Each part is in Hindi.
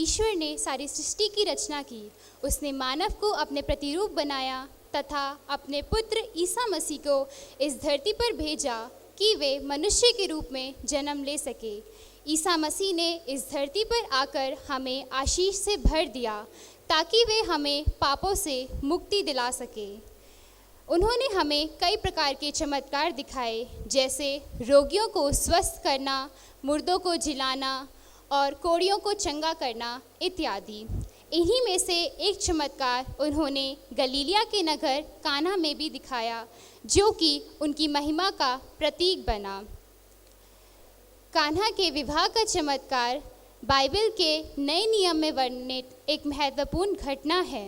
ईश्वर ने सारी सृष्टि की रचना की। उसने मानव को अपने प्रतिरूप बनाया तथा अपने पुत्र ईसा मसीह को इस धरती पर भेजा कि वे मनुष्य के रूप में जन्म ले सके। ईसा मसीह ने इस धरती पर आकर हमें आशीष से भर दिया ताकि वे हमें पापों से मुक्ति दिला सके। उन्होंने हमें कई प्रकार के चमत्कार दिखाए, जैसे रोगियों को स्वस्थ करना, मुर्दों को जिलाना और कोढ़ियों को चंगा करना इत्यादि। इन्हीं में से एक चमत्कार उन्होंने गलीलिया के नगर काना में भी दिखाया, जो कि उनकी महिमा का प्रतीक बना। कान्हा के विवाह का चमत्कार बाइबल के नए नियम में वर्णित एक महत्वपूर्ण घटना है।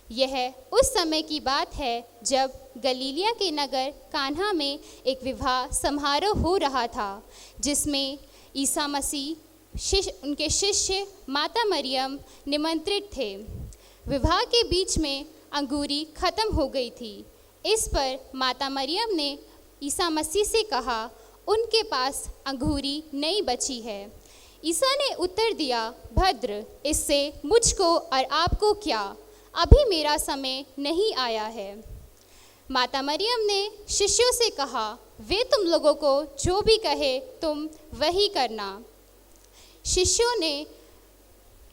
यह उस समय की बात है जब गलीलिया के नगर कान्हा में एक विवाह समारोह हो रहा था, जिसमें ईसा मसीह उनके शिष्य माता मरियम निमंत्रित थे। विवाह के बीच में अंगूरी खत्म हो गई थी। इस पर माता मरियम ने ईसा मसीह से कहा, उनके पास अंगूरी नहीं बची है। ईसा ने उत्तर दिया, भद्र, इससे मुझको और आपको क्या, अभी मेरा समय नहीं आया है। माता मरियम ने शिष्यों से कहा, वे तुम लोगों को जो भी कहे तुम वही करना। शिष्यों ने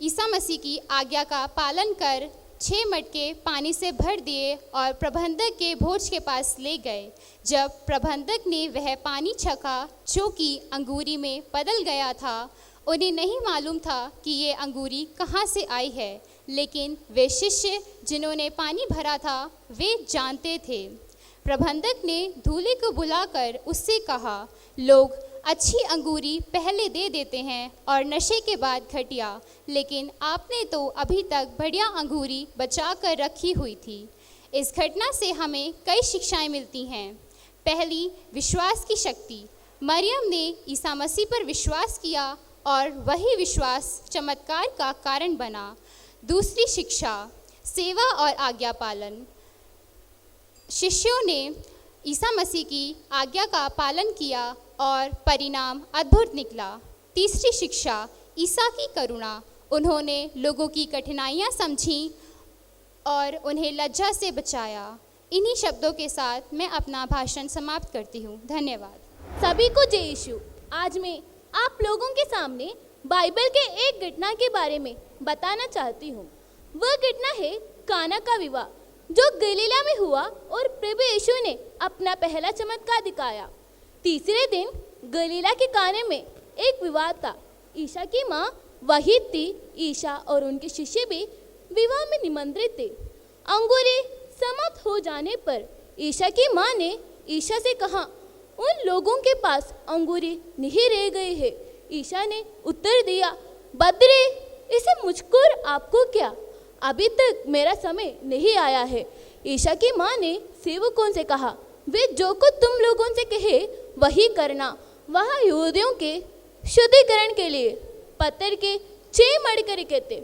ईसा मसीह की आज्ञा का पालन कर 6 मटके पानी से भर दिए और प्रबंधक के भोज के पास ले गए। जब प्रबंधक ने वह पानी छका जो कि अंगूरी में बदल गया था, उन्हें नहीं मालूम था कि ये अंगूरी कहाँ से आई है, लेकिन वे शिष्य जिन्होंने पानी भरा था वे जानते थे। प्रबंधक ने दूल्हे को बुलाकर उससे कहा, लोग अच्छी अंगूरी पहले दे देते हैं और नशे के बाद घटिया, लेकिन आपने तो अभी तक बढ़िया अंगूरी बचा कर रखी हुई थी। इस घटना से हमें कई शिक्षाएं मिलती हैं। पहली, विश्वास की शक्ति। मरियम ने ईसा मसीह पर विश्वास किया और वही विश्वास चमत्कार का कारण बना। दूसरी शिक्षा, सेवा और आज्ञा पालन। शिष्यों ने ईसा मसीह की आज्ञा का पालन किया और परिणाम अद्भुत निकला। तीसरी शिक्षा, ईसा की करुणा। उन्होंने लोगों की कठिनाइयाँ समझी और उन्हें लज्जा से बचाया। इन्हीं शब्दों के साथ मैं अपना भाषण समाप्त करती हूँ। धन्यवाद। सभी को जय यीशु। आज मैं आप लोगों के सामने बाइबल के एक घटना के बारे में बताना चाहती हूँ। वह घटना है काना का विवाह, जो गलीला में हुआ और प्रभु यीशु ने अपना पहला चमत्कार दिखाया। तीसरे दिन गलीला के काने में एक विवाह था। ईसा की माँ वही थी। ईसा और उनके शिष्य भी विवाह में निमंत्रित थे। अंगूरी समाप्त हो जाने पर ईसा की माँ ने ईसा से कहा, उन लोगों के पास अंगूरी नहीं रह गई है। ईसा ने उत्तर दिया, बद्रे, इसे मुझको और आपको क्या, अभी तक मेरा समय नहीं आया है। ईसा की माँ ने सेवकों से कहा, वे जो कुछ तुम लोगों से कहे वही करना। वहाँ यहूदियों के शुद्धिकरण के लिए पत्थर के 6 मड़के रखे थे,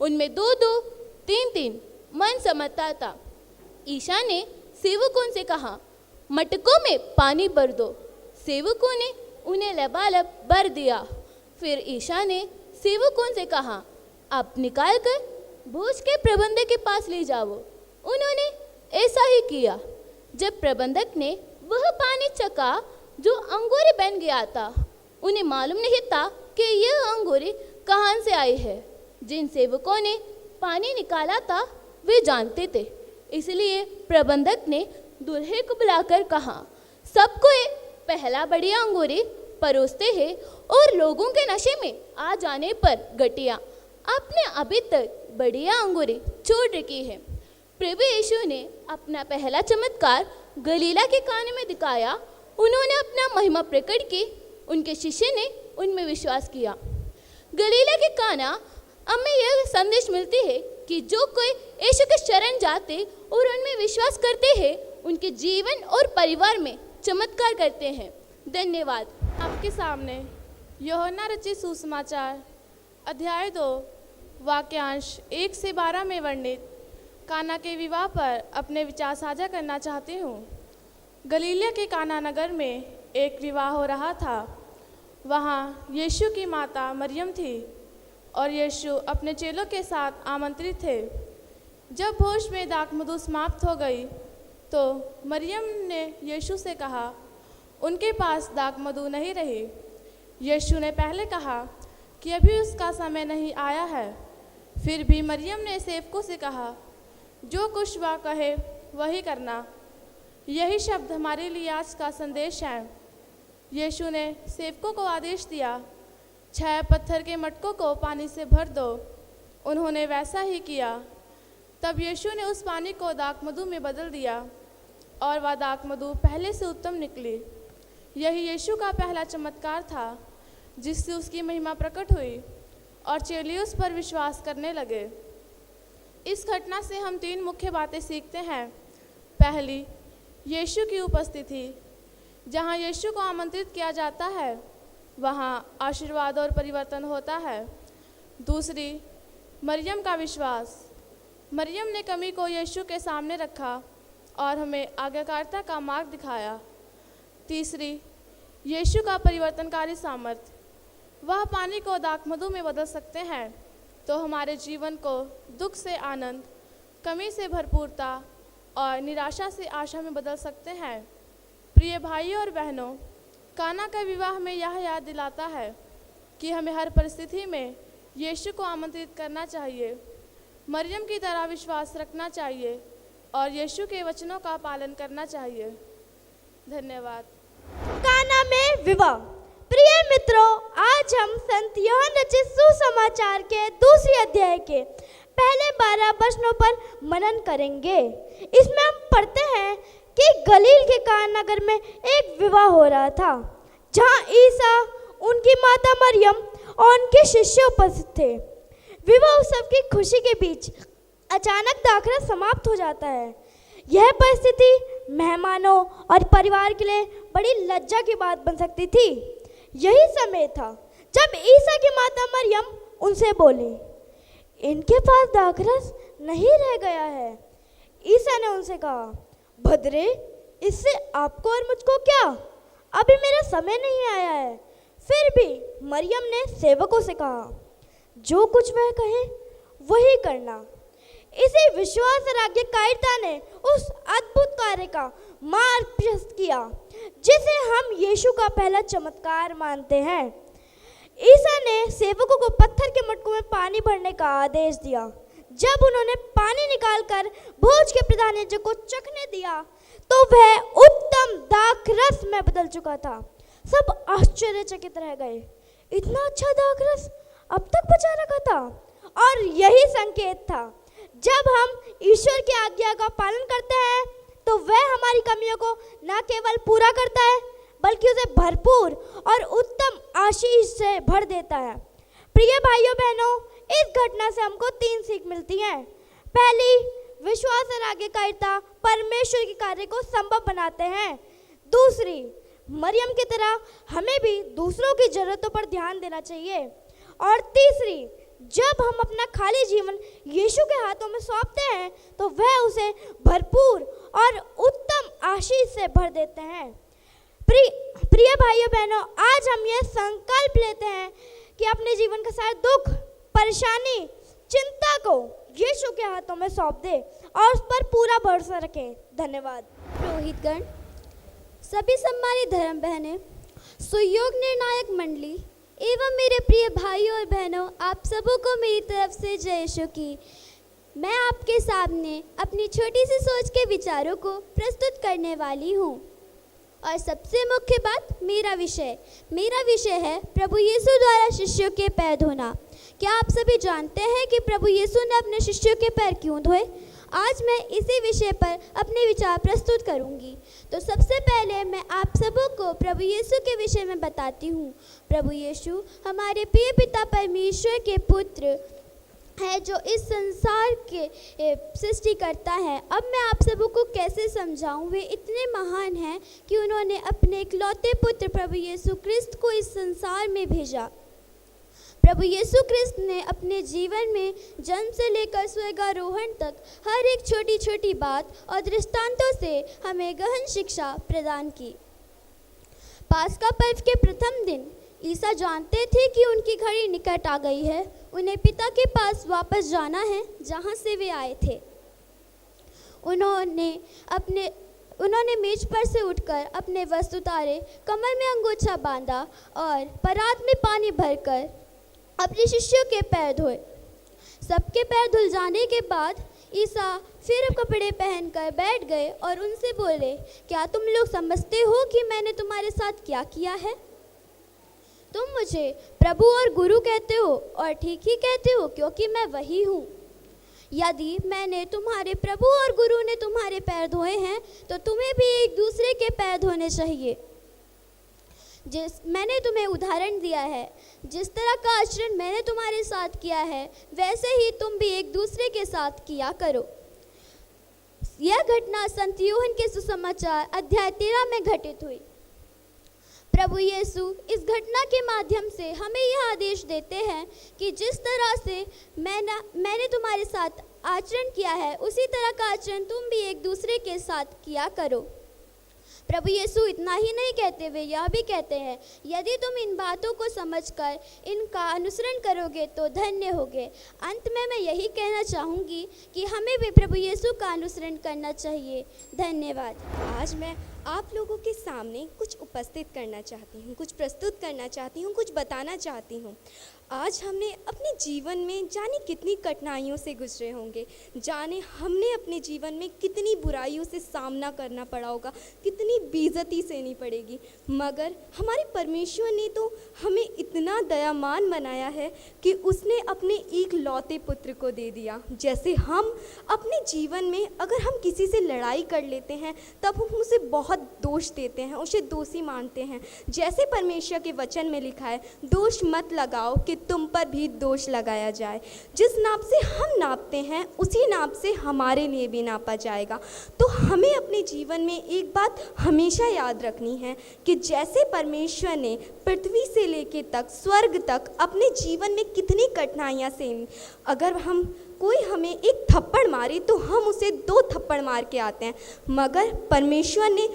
उनमें 2-2, 3-3 मन समझता था। ईसा ने सेवकों से कहा, मटकों में पानी भर दो। सेवकों ने उन्हें लबालब भर दिया। फिर ईसा ने सेवकों से कहा, अब निकाल कर भोज के प्रबंधक के पास ले जाओ। उन्होंने ऐसा ही किया। जब प्रबंधक ने वह पानी चखा जो अंगूरी बन गया था, उन्हें मालूम नहीं था कि यह अंगूरी कहाँ से आई है। जिन सेवकों ने पानी निकाला था वे जानते थे, इसलिए प्रबंधक ने दूल्हे को बुलाकर कहा, सबको एक पहला बढ़िया अंगूरी परोसते हैं और लोगों के नशे में आ जाने पर घटिया, आपने अभी तक बढ़िया अंगूरी छोड़ रखी है। प्रभु यीशु ने अपना पहला चमत्कार गलीला के काने में दिखाया। उन्होंने अपना महिमा प्रकट की। उनके शिष्य ने उनमें विश्वास किया। गलीला के काना हमें यह संदेश मिलती है कि जो कोई यीशु के शरण जाते और उनमें विश्वास करते हैं, उनके जीवन और परिवार में चमत्कार करते हैं। धन्यवाद। आपके सामने यूहन्ना रचित सुसमाचार अध्याय 2 वाक्यांश 1 से 12 में वर्णित काना के विवाह पर अपने विचार साझा करना चाहती हूँ। गलीलिया के काना नगर में एक विवाह हो रहा था। वहाँ यीशु की माता मरियम थी और यीशु अपने चेलों के साथ आमंत्रित थे। जब भोज में दाखमधु समाप्त हो गई तो मरियम ने यीशु से कहा, उनके पास दाखमधु नहीं रही। यीशु ने पहले कहा कि अभी उसका समय नहीं आया है। फिर भी मरियम ने सेवकों से कहा, जो कुछ वह कहे वही करना। यही शब्द हमारे लिए आज का संदेश है। यीशु ने सेवकों को आदेश दिया, 6 पत्थर के मटकों को पानी से भर दो। उन्होंने वैसा ही किया। तब यीशु ने उस पानी को दाखमधु में बदल दिया और वह दाखमधु पहले से उत्तम निकली। यही यीशु का पहला चमत्कार था जिससे उसकी महिमा प्रकट हुई और चेले उस पर विश्वास करने लगे। इस घटना से हम 3 मुख्य बातें सीखते हैं। पहली, यीशु की उपस्थिति। जहाँ यीशु को आमंत्रित किया जाता है वहाँ आशीर्वाद और परिवर्तन होता है। दूसरी, मरियम का विश्वास। मरियम ने कमी को यीशु के सामने रखा और हमें आज्ञाकारिता का मार्ग दिखाया। तीसरी, यीशु का परिवर्तनकारी सामर्थ्य। वह पानी को दाखमधु में बदल सकते हैं तो हमारे जीवन को दुख से आनंद, कमी से भरपूरता और निराशा से आशा में बदल सकते हैं। प्रिय भाइयों और बहनों, काना का विवाह हमें यह याद दिलाता है कि हमें हर परिस्थिति में यीशु को आमंत्रित करना चाहिए, मरियम की तरह विश्वास रखना चाहिए और यीशु के वचनों का पालन करना चाहिए। धन्यवाद। काना में विवाह। प्रिय मित्रों, आज हम संत यूहन्ना रचित सुसमाचार के 2 अध्याय के पहले 12 वचनों पर मनन करेंगे। इसमें हम पढ़ते हैं कि गलील के काना नगर में एक विवाह हो रहा था, जहां ईसा, उनकी माता मरियम और उनके शिष्य उपस्थित थे। विवाह उत्सव की खुशी के बीच अचानक दाखरस समाप्त हो जाता है। यह परिस्थिति मेहमानों और परिवार के लिए बड़ी लज्जा की बात बन सकती थी। यही समय था जब ईसा की माता मरियम उनसे बोली, इनके पास दाखरस नहीं रह गया है। ईसा ने उनसे कहा, भद्रे, इससे आपको और मुझको क्या? अभी मेरा समय नहीं आया है। फिर भी मरियम ने सेवकों से कहा, जो कुछ वह कहे वही करना। इसी विश्वास और आज्ञाकारिता ने उस अद्भुत कार्य का मार्ग प्रशस्त किया जिसे हम यीशु का पहला चमत्कार मानते हैं। ईसा ने सेवकों को पत्थर के मटकों में पानी भरने का आदेश दिया। जब उन्होंने पानी निकालकर भोज के प्रधान याजक को चखने दिया तो वह उत्तम दाखरस में बदल चुका था। सब आश्चर्यचकित रह गए। इतना अच्छा दाखरस अब तक बचा रखा था। और यही संकेत था, जब हम ईश्वर की आज्ञा का पालन करते हैं तो वह हमारी कमियों को न केवल पूरा करता है बल्कि उसे भरपूर और उत्तम आशीष से भर देता है। प्रिय भाइयों बहनों, इस घटना से हमको 3 सीख मिलती हैं। पहली, विश्वास और आज्ञाकारिता परमेश्वर के कार्य को संभव बनाते हैं। दूसरी, मरियम की तरह हमें भी दूसरों की जरूरतों पर ध्यान देना चाहिए। और तीसरी, जब हम अपना खाली जीवन यीशु के हाथों में सौंपते हैं तो वह उसे भरपूर और उत्तम आशीष से भर देते हैं। प्रिय भाइयों बहनों, आज हम यह संकल्प लेते हैं कि अपने जीवन का सारा दुख, परेशानी, चिंता को यीशु के हाथों में सौंप दे और उस पर पूरा भरोसा रखें। धन्यवाद। पुरोहितगण, सभी सम्मानित धर्म बहनें, सुयोग निर्णायक मंडली एवं मेरे प्रिय भाइयों और बहनों, आप सबों को मेरी तरफ से जय यीशु की। मैं आपके सामने अपनी छोटी सी सोच के विचारों को प्रस्तुत करने वाली हूँ। और सबसे मुख्य बात, मेरा विषय है प्रभु यीशु द्वारा शिष्यों के पैर धोना। क्या आप सभी जानते हैं कि प्रभु यीशु ने अपने शिष्यों के पैर क्यों धोए? आज मैं इसी विषय पर अपने विचार प्रस्तुत करूंगी। तो सबसे पहले मैं आप सबों को प्रभु यीशु के विषय में बताती हूँ। प्रभु यीशु हमारे प्रिय पिता परमेश्वर के पुत्र है जो इस संसार के सृष्टि करता है। अब मैं आप सबों को कैसे समझाऊं? वे इतने महान हैं कि उन्होंने अपने इकलौते पुत्र प्रभु यीशु क्रिस्त को इस संसार में भेजा। प्रभु यीशु क्रिस्त ने अपने जीवन में जन्म से लेकर स्वर्गारोहण तक हर एक छोटी छोटी बात और दृष्टांतों से हमें गहन शिक्षा प्रदान की। पास्का पर्व के प्रथम दिन ईसा जानते थे कि उनकी घड़ी निकट आ गई है। उन्हें पिता के पास वापस जाना है जहाँ से वे आए थे। उन्होंने मेज पर से उठकर अपने वस्त्र उतारे, कमर में अंगोछा बांधा और परात में पानी भरकर अपने शिष्यों के पैर धोए। सबके पैर धुल जाने के बाद ईसा फिर कपड़े पहनकर बैठ गए और उनसे बोले, क्या तुम लोग समझते हो कि मैंने तुम्हारे साथ क्या किया है? तुम मुझे प्रभु और गुरु कहते हो और ठीक ही कहते हो, क्योंकि मैं वही हूँ। यदि मैंने तुम्हारे प्रभु और गुरु ने तुम्हारे पैर धोए हैं तो तुम्हें भी एक दूसरे के पैर धोने चाहिए। मैंने तुम्हें उदाहरण दिया है, जिस तरह का आचरण मैंने तुम्हारे साथ किया है वैसे ही तुम भी एक दूसरे के साथ किया करो। यह घटना संत यूहन्ना के सुसमाचार अध्याय 13 में घटित हुई। प्रभु यीशु इस घटना के माध्यम से हमें यह आदेश देते हैं कि जिस तरह से मैंने तुम्हारे साथ आचरण किया है उसी तरह का आचरण तुम भी एक दूसरे के साथ किया करो। प्रभु यीशु इतना ही नहीं कहते, वे यह भी कहते हैं, यदि तुम इन बातों को समझकर इनका अनुसरण करोगे तो धन्य होगे। अंत में मैं यही कहना चाहूँगी कि हमें भी प्रभु यीशु का अनुसरण करना चाहिए। धन्यवाद। आज मैं आप लोगों के सामने कुछ उपस्थित करना चाहती हूँ, कुछ प्रस्तुत करना चाहती हूँ, कुछ बताना चाहती हूँ। आज हमने अपने जीवन में जाने कितनी कठिनाइयों से गुजरे होंगे, जाने हमने अपने जीवन में कितनी बुराइयों से सामना करना पड़ा होगा, कितनी बेइज्जती सहनी पड़ेगी, मगर हमारे परमेश्वर ने तो हमें इतना दयावान बनाया है कि उसने अपने एक लौते पुत्र को दे दिया। जैसे हम अपने जीवन में अगर हम किसी से लड़ाई कर लेते हैं तब हम उसे बहुत दोष देते हैं, उसे दोषी मानते हैं। जैसे परमेश्वर के वचन में लिखा है, दोष मत लगाओ कि तुम पर भी दोष लगाया जाए। जिस नाप से हम नापते हैं उसी नाप से हमारे लिए भी नापा जाएगा। तो हमें अपने जीवन में एक बात हमेशा याद रखनी है कि जैसे परमेश्वर ने पृथ्वी से लेके तक स्वर्ग तक अपने जीवन में कितनी कठिनाइयाँ सही, अगर कोई हमें एक थप्पड़ मारे तो हम उसे 2 थप्पड़ मार के आते हैं, मगर परमेश्वर ने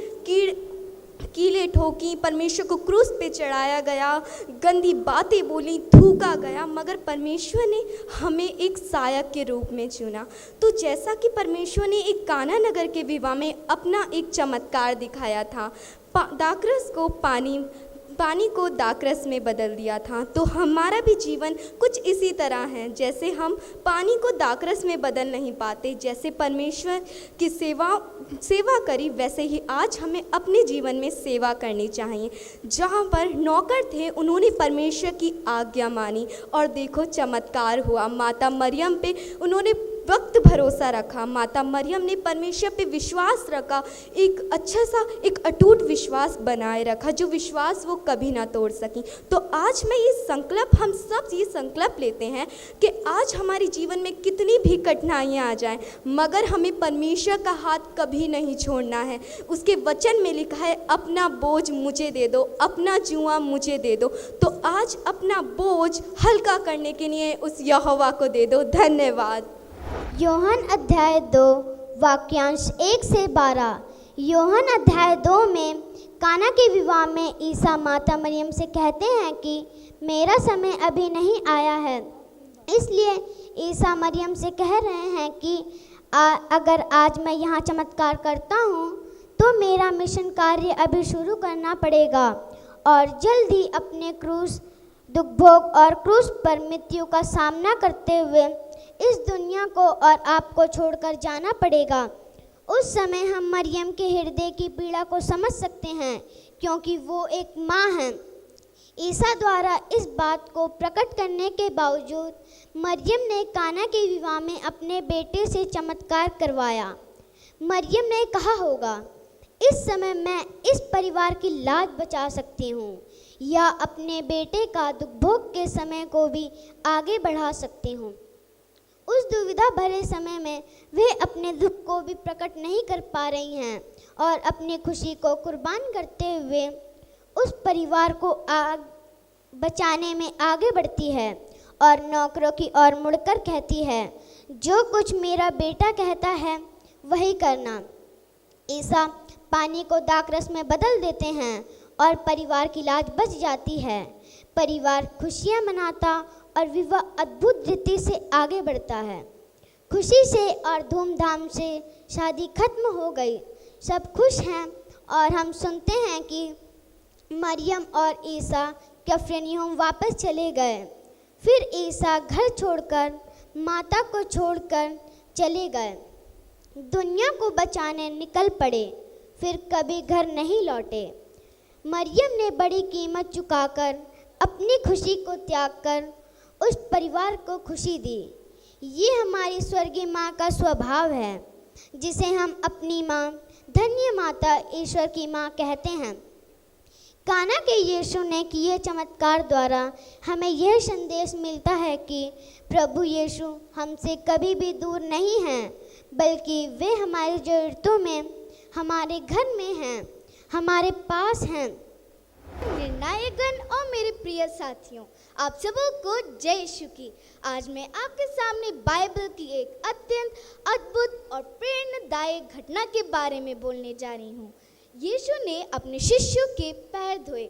कीले ठोकी, परमेश्वर को क्रूस पे चढ़ाया गया, गंदी बातें बोली, थूका गया, मगर परमेश्वर ने हमें एक सहायक के रूप में चुना। तो जैसा कि परमेश्वर ने एक काना नगर के विवाह में अपना एक चमत्कार दिखाया था, दाखरस को पानी को दाखरस में बदल दिया था, तो हमारा भी जीवन कुछ इसी तरह है। जैसे हम पानी को दाखरस में बदल नहीं पाते, जैसे परमेश्वर की सेवा करी, वैसे ही आज हमें अपने जीवन में सेवा करनी चाहिए। जहाँ पर नौकर थे उन्होंने परमेश्वर की आज्ञा मानी और देखो चमत्कार हुआ। माता मरियम पे उन्होंने वक्त भरोसा रखा, माता मरियम ने परमेश्वर पे विश्वास रखा, एक अच्छा सा एक अटूट विश्वास बनाए रखा, जो विश्वास वो कभी ना तोड़ सकी। तो आज मैं हम सब ये संकल्प लेते हैं कि आज हमारे जीवन में कितनी भी कठिनाइयाँ आ जाएं, मगर हमें परमेश्वर का हाथ कभी नहीं छोड़ना है। उसके वचन में लिखा है, अपना बोझ मुझे दे दो, अपना जुआ मुझे दे दो। तो आज अपना बोझ हल्का करने के लिए उस यहोवा को दे दो। धन्यवाद। यूहन्ना अध्याय 2 वाक्यांश 1 से 12। यूहन्ना अध्याय 2 में काना के विवाह में ईसा माता मरियम से कहते हैं कि मेरा समय अभी नहीं आया है। इसलिए ईसा मरियम से कह रहे हैं कि अगर आज मैं यहाँ चमत्कार करता हूँ तो मेरा मिशन कार्य अभी शुरू करना पड़ेगा और जल्द ही अपने क्रूस दुख भोग और क्रूस पर मृत्यु का सामना करते हुए इस दुनिया को और आपको छोड़कर जाना पड़ेगा। उस समय हम मरियम के हृदय की पीड़ा को समझ सकते हैं, क्योंकि वो एक माँ है। ईसा द्वारा इस बात को प्रकट करने के बावजूद मरियम ने काना के विवाह में अपने बेटे से चमत्कार करवाया। मरियम ने कहा होगा, इस समय मैं इस परिवार की लाज बचा सकती हूँ या अपने बेटे का दुख भोग के समय को भी आगे बढ़ा सकती हूँ। उस दुविधा भरे समय में वे अपने दुख को भी प्रकट नहीं कर पा रही हैं और अपनी खुशी को कुर्बान करते हुए उस परिवार को बचाने में आगे बढ़ती है और नौकरों की ओर मुड़कर कहती है, जो कुछ मेरा बेटा कहता है वही करना। ईसा पानी को दाखरस में बदल देते हैं और परिवार की लाज बच जाती है। परिवार खुशियाँ मनाता और विवाह अद्भुत रीति से आगे बढ़ता है। खुशी से और धूमधाम से शादी खत्म हो गई, सब खुश हैं और हम सुनते हैं कि मरियम और ईसा कफरनहूम वापस चले गए। फिर ईसा घर छोड़कर माता को छोड़कर चले गए, दुनिया को बचाने निकल पड़े, फिर कभी घर नहीं लौटे। मरियम ने बड़ी कीमत चुकाकर अपनी खुशी को त्याग कर उस परिवार को खुशी दी। ये हमारी स्वर्गीय माँ का स्वभाव है, जिसे हम अपनी माँ, धन्य माता, ईश्वर की माँ कहते हैं। काना के यीशु ने किए चमत्कार द्वारा हमें यह संदेश मिलता है कि प्रभु यीशु हमसे कभी भी दूर नहीं हैं, बल्कि वे हमारी ज़रूरतों में, हमारे घर में हैं, हमारे पास हैं। निर्णायकगण और मेरे प्रिय साथियों, आप सबों को जय यीशु की। आज मैं आपके सामने बाइबल की एक अत्यंत अद्भुत और प्रेरणादायक घटना के बारे में बोलने जा रही हूँ। यीशु ने अपने शिष्यों के पैर धोए।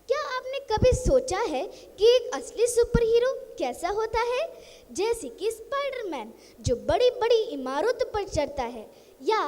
क्या आपने कभी सोचा है कि एक असली सुपर हीरो कैसा होता है? जैसे कि स्पाइडरमैन जो बड़ी बड़ी इमारतों पर चढ़ता है, या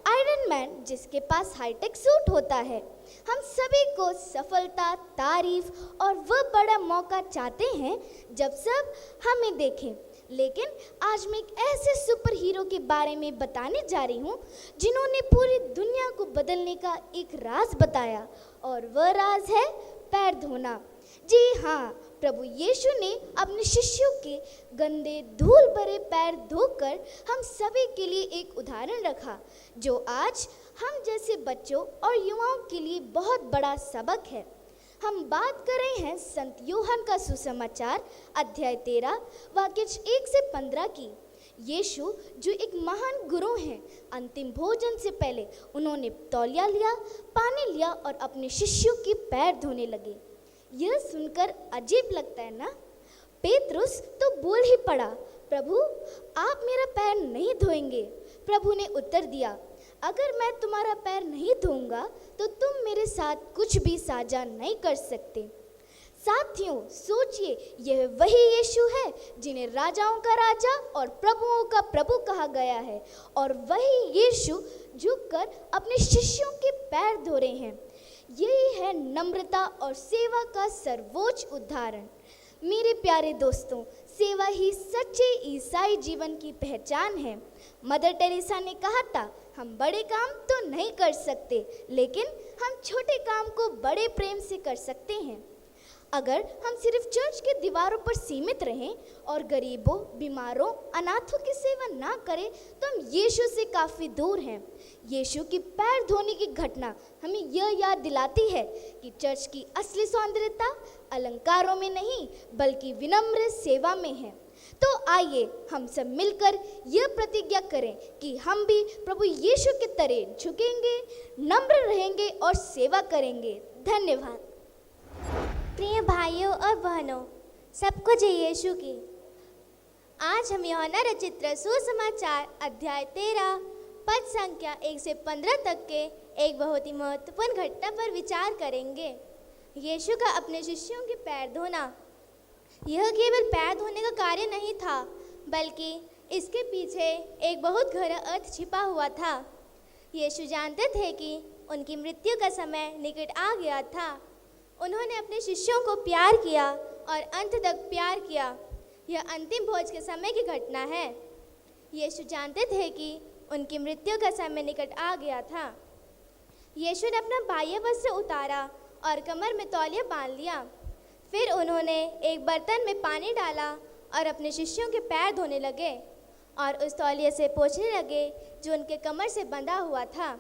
आयरन मैन जिसके पास हाईटेक सूट होता है। हम सभी को सफलता, तारीफ और वह बड़ा मौका चाहते हैं जब सब हमें देखें। लेकिन आज मैं एक ऐसे सुपर हीरो के बारे में बताने जा रही हूँ जिन्होंने पूरी दुनिया को बदलने का एक राज बताया, और वह राज है पैर धोना। जी हाँ, प्रभु यीशु ने अपने शिष्यों के गंदे धूल भरे पैर धोकर हम सभी के लिए एक उदाहरण रखा, जो आज हम जैसे बच्चों और युवाओं के लिए बहुत बड़ा सबक है। हम बात कर रहे हैं संत यूहन्ना का सुसमाचार अध्याय 13 वाक्य 1 से 15 की। यीशु जो एक महान गुरु हैं, अंतिम भोजन से पहले उन्होंने तौलिया लिया, पानी लिया और अपने शिष्यों के पैर धोने लगे। यह सुनकर अजीब लगता है ना? पेतरुस तो बोल ही पड़ा, प्रभु आप मेरा पैर नहीं धोएंगे। प्रभु ने उत्तर दिया, अगर मैं तुम्हारा पैर नहीं धोऊंगा तो तुम मेरे साथ कुछ भी साझा नहीं कर सकते। साथियों, सोचिए, यह वही यीशु है जिन्हें राजाओं का राजा और प्रभुओं का प्रभु कहा गया है, और वही यीशु झुककर अपने शिष्यों के पैर धो रहे हैं। यही है नम्रता और सेवा का सर्वोच्च उदाहरण। मेरे प्यारे दोस्तों, सेवा ही सच्चे ईसाई जीवन की पहचान है। मदर टेरेसा ने कहा था, हम बड़े काम तो नहीं कर सकते, लेकिन हम छोटे काम को बड़े प्रेम से कर सकते हैं। अगर हम सिर्फ चर्च के दीवारों पर सीमित रहें और गरीबों, बीमारों, अनाथों की सेवा ना करें तो हम यीशु से काफ़ी दूर हैं। यीशु की पैर धोने की घटना हमें यह याद दिलाती है कि चर्च की असली सौंदर्यता अलंकारों में नहीं, बल्कि विनम्र सेवा में है। तो आइए हम सब मिलकर यह प्रतिज्ञा करें कि हम भी प्रभु यीशु की तरह झुकेंगे, नम्र रहेंगे और सेवा करेंगे। धन्यवाद। प्रिय भाइयों और बहनों, सबको जय यीशु की। आज हम यूहन्ना रचित सुसमाचार अध्याय 13 पद संख्या 1 से 15 तक के एक बहुत ही महत्वपूर्ण घटना पर विचार करेंगे। यीशु का अपने शिष्यों के पैर धोना। यह केवल पैर धोने का कार्य नहीं था, बल्कि इसके पीछे एक बहुत गहरा अर्थ छिपा हुआ था। यीशु जानते थे कि उनकी मृत्यु का समय निकट आ गया था। उन्होंने अपने शिष्यों को प्यार किया और अंत तक प्यार किया। यह अंतिम भोज के समय की घटना है। यीशु जानते थे कि उनकी मृत्यु का समय निकट आ गया था। यीशु ने अपना बाह्य वस्त्र उतारा और कमर में तौलिया बांध लिया। फिर उन्होंने एक बर्तन में पानी डाला और अपने शिष्यों के पैर धोने लगे और उस तौलिए से पोंछने लगे जो उनके कमर से बंधा हुआ था।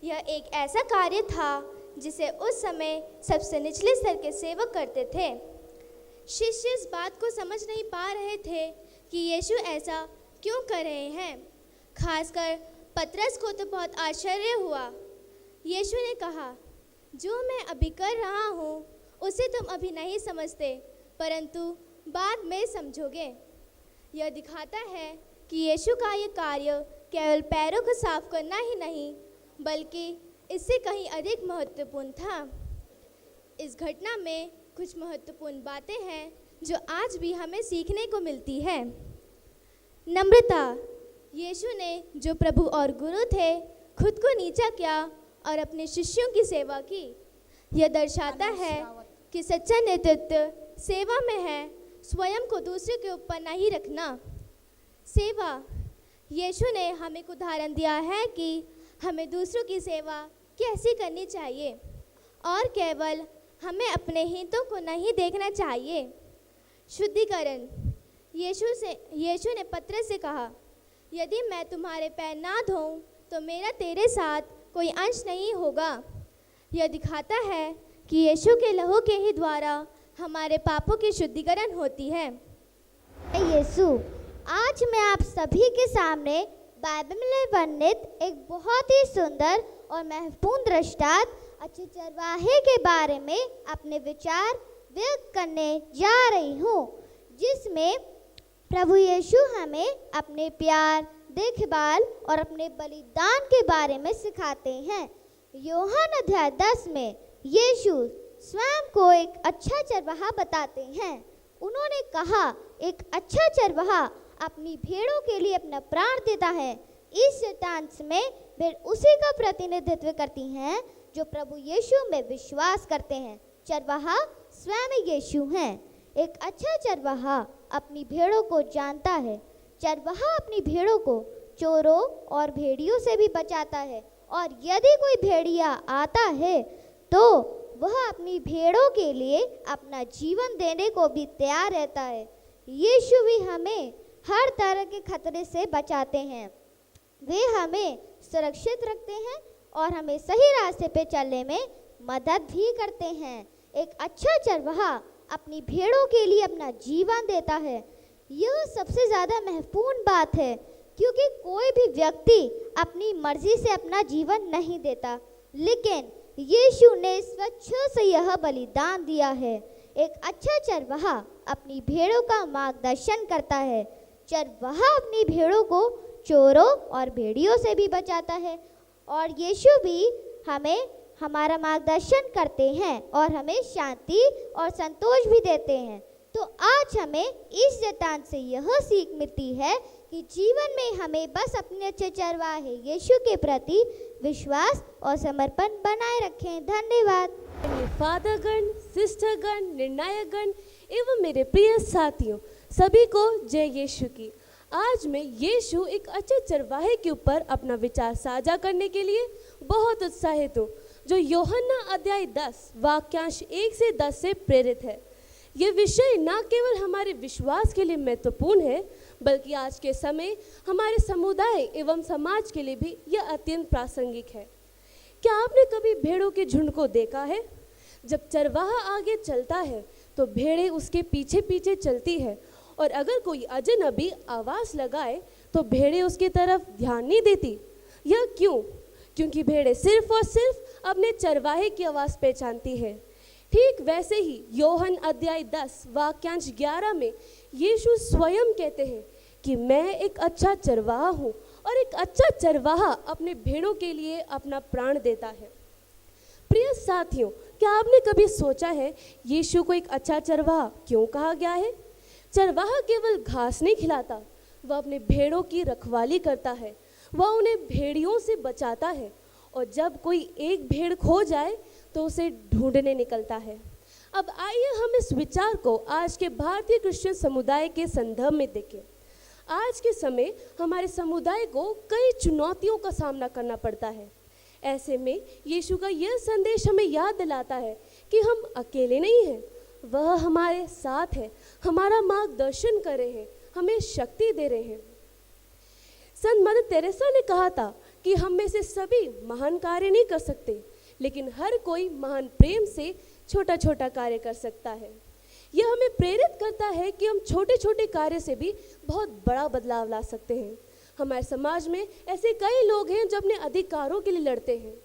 यह एक ऐसा कार्य था जिसे उस समय सबसे निचले स्तर के सेवक करते थे। शिष्य इस बात को समझ नहीं पा रहे थे कि यीशु ऐसा क्यों कर रहे हैं। खासकर पतरस को तो बहुत आश्चर्य हुआ। यीशु ने कहा, जो मैं अभी कर रहा हूँ उसे तुम अभी नहीं समझते, परंतु बाद में समझोगे। यह दिखाता है कि यीशु का यह कार्य केवल पैरों को साफ करना ही नहीं, बल्कि इससे कहीं अधिक महत्वपूर्ण था। इस घटना में कुछ महत्वपूर्ण बातें हैं जो आज भी हमें सीखने को मिलती है। नम्रता। यीशु ने जो प्रभु और गुरु थे, खुद को नीचा किया और अपने शिष्यों की सेवा की। यह दर्शाता है कि सच्चा नेतृत्व सेवा में है, स्वयं को दूसरे के ऊपर नहीं रखना। सेवा। यीशु ने हमें एक उदाहरण दिया है कि हमें दूसरों की सेवा कैसे करनी चाहिए और केवल हमें अपने हितों को नहीं देखना चाहिए। शुद्धिकरण। यीशु ने पतरस से कहा, यदि मैं तुम्हारे पैर ना धोऊं तो मेरा तेरे साथ कोई अंश नहीं होगा। यह दिखाता है कि यीशु के लहू के ही द्वारा हमारे पापों की शुद्धिकरण होती है। यीशु, आज मैं आप सभी के सामने बाइबल में वर्णित एक बहुत ही सुंदर और महत्वपूर्ण दृष्टांत अच्छे चरवाहे के बारे में अपने विचार व्यक्त करने जा रही हूँ, जिसमें प्रभु यीशु हमें अपने प्यार, देखभाल और अपने बलिदान के बारे में सिखाते हैं। यूहन्ना अध्याय 10 में यीशु स्वयं को एक अच्छा चरवाहा बताते हैं। उन्होंने कहा, एक अच्छा चरवाहा अपनी भेड़ों के लिए अपना प्राण देता है। इस शतांश में भेड़ उसी का प्रतिनिधित्व करती हैं जो प्रभु यीशु में विश्वास करते हैं। चरवाहा स्वयं यीशु हैं। एक अच्छा चरवाहा अपनी भेड़ों को जानता है। चरवाहा अपनी भेड़ों को चोरों और भेड़ियों से भी बचाता है, और यदि कोई भेड़िया आता है तो वह अपनी भेड़ों के लिए अपना जीवन देने को भी तैयार रहता है। यीशु भी हमें हर तरह के खतरे से बचाते हैं। वे हमें सुरक्षित रखते हैं और हमें सही रास्ते पे चलने में मदद भी करते हैं। एक अच्छा चरवाहा अपनी भेड़ों के लिए अपना जीवन देता है। यह सबसे ज़्यादा महत्वपूर्ण बात है, क्योंकि कोई भी व्यक्ति अपनी मर्जी से अपना जीवन नहीं देता, लेकिन यीशु ने स्वच्छ से यह बलिदान दिया है। एक अच्छा चरवाहा अपनी भेड़ों का मार्गदर्शन करता है। चरवाहा अपनी भेड़ों को चोरों और भेड़ियों से भी बचाता है, और यीशु भी हमें हमारा मार्गदर्शन करते हैं और हमें शांति और संतोष भी देते हैं। तो आज हमें इस वृत्तांत से यह सीख मिलती है कि जीवन में हमें बस अपने अच्छे चरवाहे यीशु के प्रति विश्वास और समर्पण बनाए रखें। धन्यवाद। फादरगण, सिस्टरगण, निर्णायकगण एवं मेरे प्रिय साथियों, सभी को जय यीशु की। आज मैं यीशु एक अच्छे चरवाहे के ऊपर अपना विचार साझा करने के लिए बहुत उत्साहित हूँ, जो यूहन्ना अध्याय 10 वाक्यांश 1 से 10 से प्रेरित है। ये विषय न केवल हमारे विश्वास के लिए महत्वपूर्ण है, बल्कि आज के समय हमारे समुदाय एवं समाज के लिए भी यह अत्यंत प्रासंगिक है। क्या आपने कभी भेड़ों के झुंड को देखा है? जब चरवाहा आगे चलता है तो भेड़ें उसके पीछे पीछे चलती है, और अगर कोई अजनबी आवाज़ लगाए तो भेड़ें उसकी तरफ ध्यान नहीं देती। यह क्यों? क्योंकि भेड़ें सिर्फ और सिर्फ अपने चरवाहे की आवाज़ पहचानती है। ठीक वैसे ही यूहन्ना अध्याय 10 वाक्यांश 11 में यीशु स्वयं कहते हैं कि मैं एक अच्छा चरवाहा हूँ, और एक अच्छा चरवाहा अपने भेड़ों के लिए अपना प्राण देता है। प्रिय साथियों, क्या आपने कभी सोचा है यीशु को एक अच्छा चरवाहा क्यों कहा गया है? चरवाहा केवल घास नहीं खिलाता, वह अपने भेड़ों की रखवाली करता है। वह उन्हें भेड़ियों से बचाता है, और जब कोई एक भेड़ खो जाए तो उसे ढूंढने निकलता है। अब आइए हम इस विचार को आज के भारतीय क्रिश्चियन समुदाय के संदर्भ में देखें। आज के समय हमारे समुदाय को कई चुनौतियों का सामना करना पड़ता है। ऐसे में यीशु का यह संदेश हमें याद दिलाता है कि हम अकेले नहीं हैं, वह हमारे साथ है, हमारा मार्गदर्शन कर रहे हैं, हमें शक्ति दे रहे हैं। संत मदर तेरेसा ने कहा था कि हम में से सभी महान कार्य नहीं कर सकते, लेकिन हर कोई महान प्रेम से छोटा छोटा कार्य कर सकता है। यह हमें प्रेरित करता है कि हम छोटे छोटे कार्य से भी बहुत बड़ा बदलाव ला सकते हैं। हमारे समाज में ऐसे कई लोग हैं जो अपने अधिकारों के लिए लड़ते हैं।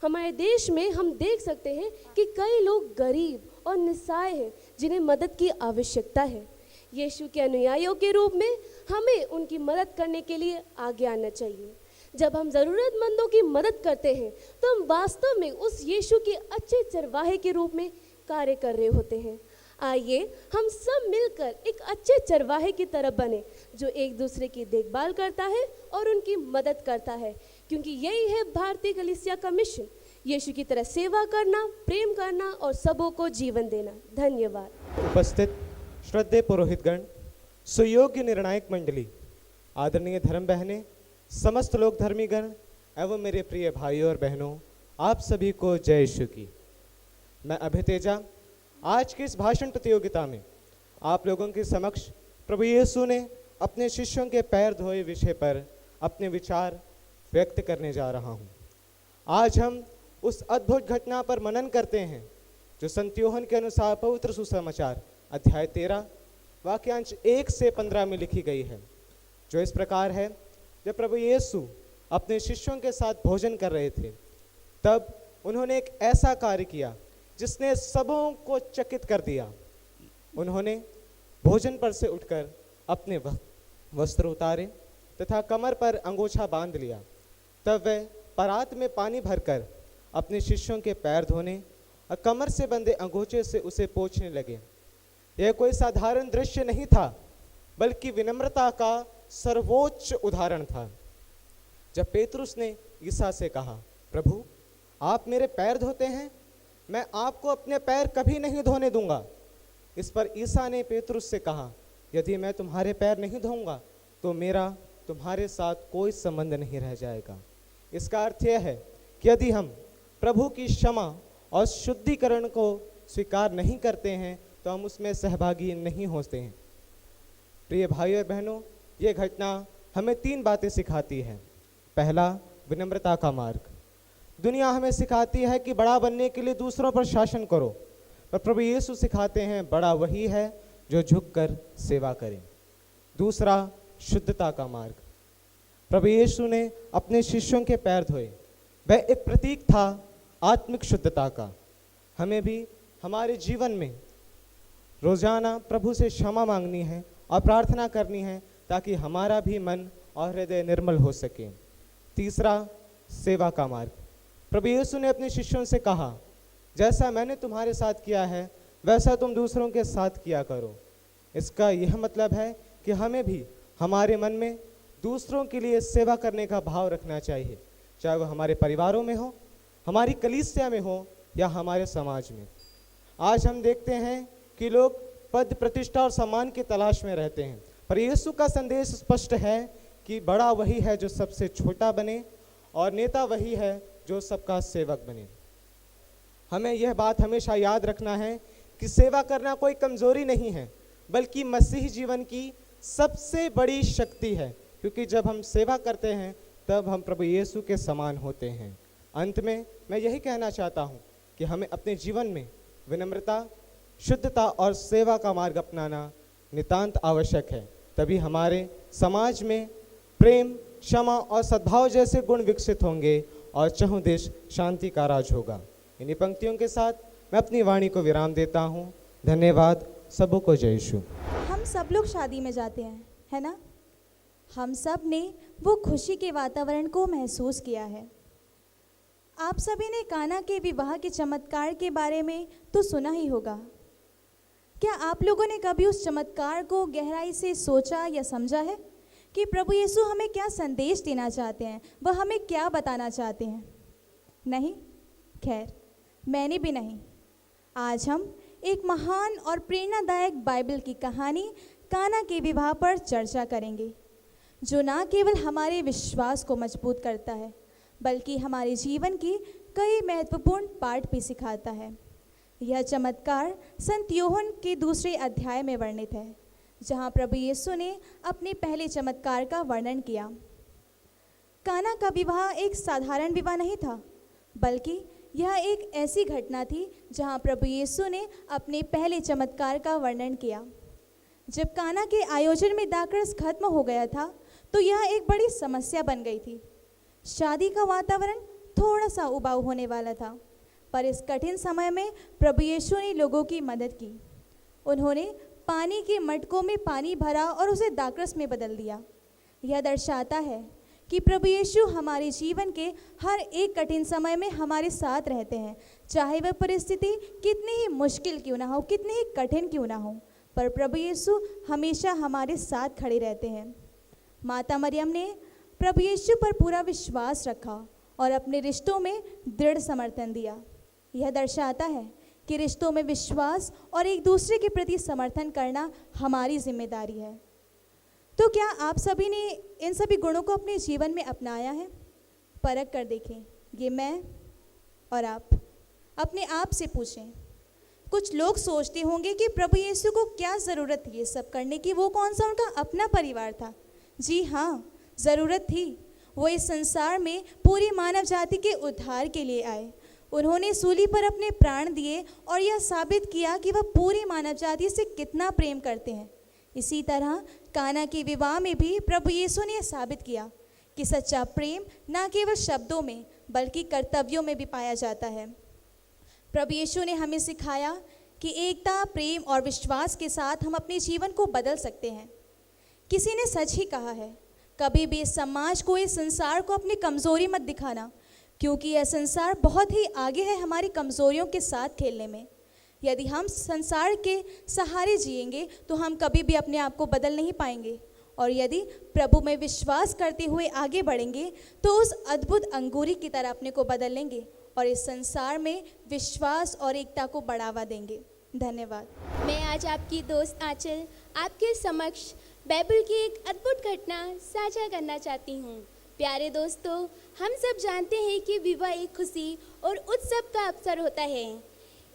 हमारे देश में हम देख सकते हैं कि कई लोग गरीब और निस्सहाय हैं, जिन्हें मदद की आवश्यकता है। यीशु के अनुयायियों के रूप में हमें उनकी मदद करने के लिए आगे आना चाहिए। जब हम ज़रूरतमंदों की मदद करते हैं तो हम वास्तव में उस यीशु के अच्छे चरवाहे के रूप में कार्य कर रहे होते हैं। आइए हम सब मिलकर एक अच्छे चरवाहे की तरह बने जो एक दूसरे की देखभाल करता है और उनकी मदद करता है, क्योंकि यही है भारतीय कलीसिया का मिशन, यीशु की तरह सेवा करना, प्रेम करना और सबों को जीवन देना। धन्यवाद। उपस्थित श्रद्धेय पुरोहितगण, सुयोग्य निर्णायक मंडली, आदरणीय धर्म बहनें, समस्त लोक धर्मीगण एवं मेरे प्रिय भाइयों और बहनों, आप सभी को जय यीशु की। मैं अभय तेजा आज की इस भाषण प्रतियोगिता में आप लोगों के समक्ष प्रभु यीशु ने अपने शिष्यों के पैर धोए विषय पर अपने विचार व्यक्त करने जा रहा हूँ। आज हम उस अद्भुत घटना पर मनन करते हैं जो संत यूहन्ना के अनुसार पवित्र सुसमाचार अध्याय 13 वाक्यांश 1 से 15 में लिखी गई है, जो इस प्रकार है। जब प्रभु यीशु अपने शिष्यों के साथ भोजन कर रहे थे, तब उन्होंने एक ऐसा कार्य किया जिसने सबों को चकित कर दिया। उन्होंने भोजन पर से उठकर अपने वस्त्र उतारे तथा कमर पर अंगोछा बांध लिया। तब वे परात में पानी भरकर अपने शिष्यों के पैर धोने और कमर से बंधे अंगोछे से उसे पोंछने लगे। यह कोई साधारण दृश्य नहीं था, बल्कि विनम्रता का सर्वोच्च उदाहरण था। जब पेतरुस ने ईसा से कहा, प्रभु आप मेरे पैर धोते हैं, मैं आपको अपने पैर कभी नहीं धोने दूंगा। इस पर ईसा ने पेतरुस से कहा, यदि मैं तुम्हारे पैर नहीं धोऊंगा तो मेरा तुम्हारे साथ कोई संबंध नहीं रह जाएगा। इसका अर्थ यह है कि यदि हम प्रभु की क्षमा और शुद्धिकरण को स्वीकार नहीं करते हैं तो हम उसमें सहभागी नहीं होते हैं। प्रिय भाइयों और बहनों, ये घटना हमें 3 बातें सिखाती है। पहला, विनम्रता का मार्ग। दुनिया हमें सिखाती है कि बड़ा बनने के लिए दूसरों पर शासन करो, पर प्रभु यीशु सिखाते हैं बड़ा वही है जो झुककर सेवा करे। दूसरा, शुद्धता का मार्ग। प्रभु यीशु ने अपने शिष्यों के पैर धोए, वह एक प्रतीक था आत्मिक शुद्धता का। हमें भी हमारे जीवन में रोजाना प्रभु से क्षमा मांगनी है और प्रार्थना करनी है ताकि हमारा भी मन और हृदय निर्मल हो सके। तीसरा, सेवा का मार्ग। प्रभु यीशु ने अपने शिष्यों से कहा, जैसा मैंने तुम्हारे साथ किया है वैसा तुम दूसरों के साथ किया करो। इसका यह मतलब है कि हमें भी हमारे मन में दूसरों के लिए सेवा करने का भाव रखना चाहिए, चाहे वह हमारे परिवारों में हो, हमारी कलीसिया में हो या हमारे समाज में। आज हम देखते हैं कि लोग पद, प्रतिष्ठा और सम्मान की तलाश में रहते हैं, पर यीशु का संदेश स्पष्ट है कि बड़ा वही है जो सबसे छोटा बने और नेता वही है जो सबका सेवक बने। हमें यह बात हमेशा याद रखना है कि सेवा करना कोई कमजोरी नहीं है, बल्कि मसीही जीवन की सबसे बड़ी शक्ति है, क्योंकि जब हम सेवा करते हैं तब हम प्रभु यीशु के समान होते हैं। अंत में मैं यही कहना चाहता हूँ कि हमें अपने जीवन में विनम्रता, शुद्धता और सेवा का मार्ग अपनाना नितांत आवश्यक है। तभी हमारे समाज में प्रेम, क्षमा और सद्भाव जैसे गुण विकसित होंगे और चहुं देश शांति का राज होगा। इन्हीं पंक्तियों के साथ मैं अपनी वाणी को विराम देता हूँ। धन्यवाद। सबों को जय यीशु। हम सब लोग शादी में जाते हैं, है ना? हम सब ने वो खुशी के वातावरण को महसूस किया है। आप सभी ने काना के विवाह के चमत्कार के बारे में तो सुना ही होगा। क्या आप लोगों ने कभी उस चमत्कार को गहराई से सोचा या समझा है कि प्रभु यीशु हमें क्या संदेश देना चाहते हैं, वह हमें क्या बताना चाहते हैं? नहीं? खैर, मैंने भी नहीं। आज हम एक महान और प्रेरणादायक बाइबल की कहानी काना के विवाह पर चर्चा करेंगे, जो न केवल हमारे विश्वास को मजबूत करता है, बल्कि हमारे जीवन की कई महत्वपूर्ण पाठ भी सिखाता है। यह चमत्कार संत यूहन्ना के 2 अध्याय में वर्णित है, जहाँ प्रभु यीशु ने अपने पहले चमत्कार का वर्णन किया। काना का विवाह एक साधारण विवाह नहीं था, बल्कि यह एक ऐसी घटना थी जहाँ प्रभु यीशु ने अपने पहले चमत्कार का वर्णन किया। जब काना के आयोजन में दाखरस खत्म हो गया था तो यह एक बड़ी समस्या बन गई थी। शादी का वातावरण थोड़ा सा उबाऊ होने वाला था, पर इस कठिन समय में प्रभु यीशु ने लोगों की मदद की। उन्होंने पानी के मटकों में पानी भरा और उसे दाखरस में बदल दिया। यह दर्शाता है कि प्रभु यीशु हमारे जीवन के हर एक कठिन समय में हमारे साथ रहते हैं, चाहे वह परिस्थिति कितनी ही मुश्किल क्यों ना हो, कितनी ही कठिन क्यों ना हो, पर प्रभु यीशु हमेशा हमारे साथ खड़े रहते हैं। माता मरियम ने प्रभु यीशु पर पूरा विश्वास रखा और अपने रिश्तों में दृढ़ समर्थन दिया। यह दर्शाता है कि रिश्तों में विश्वास और एक दूसरे के प्रति समर्थन करना हमारी जिम्मेदारी है। तो क्या आप सभी ने इन सभी गुणों को अपने जीवन में अपनाया है? परख कर देखें। ये मैं और आप अपने आप से पूछें। कुछ लोग सोचते होंगे कि प्रभु यीशु को क्या ज़रूरत थी ये सब करने की, वो कौन सा उनका अपना परिवार था। जी हाँ, ज़रूरत थी। वो इस संसार में पूरी मानव जाति के उद्धार के लिए आए। उन्होंने सूली पर अपने प्राण दिए और यह साबित किया कि वह पूरी मानव जाति से कितना प्रेम करते हैं। इसी तरह काना के विवाह में भी प्रभु यीशु ने यह साबित किया कि सच्चा प्रेम न केवल शब्दों में बल्कि कर्तव्यों में भी पाया जाता है। प्रभु यीशु ने हमें सिखाया कि एकता, प्रेम और विश्वास के साथ हम अपने जीवन को बदल सकते हैं। किसी ने सच ही कहा है, कभी भी इस समाज को, इस संसार को अपनी कमज़ोरी मत दिखाना, क्योंकि यह संसार बहुत ही आगे है हमारी कमज़ोरियों के साथ खेलने में। यदि हम संसार के सहारे जिएंगे तो हम कभी भी अपने आप को बदल नहीं पाएंगे, और यदि प्रभु में विश्वास करते हुए आगे बढ़ेंगे तो उस अद्भुत अंगूरी की तरह अपने को बदल लेंगे और इस संसार में विश्वास और एकता को बढ़ावा देंगे। धन्यवाद। मैं आज आपकी दोस्त आंचल आपके समक्ष बाइबल की एक अद्भुत घटना साझा करना चाहती हूँ। प्यारे दोस्तों, हम सब जानते हैं कि विवाह एक खुशी और उत्सव का अवसर होता है।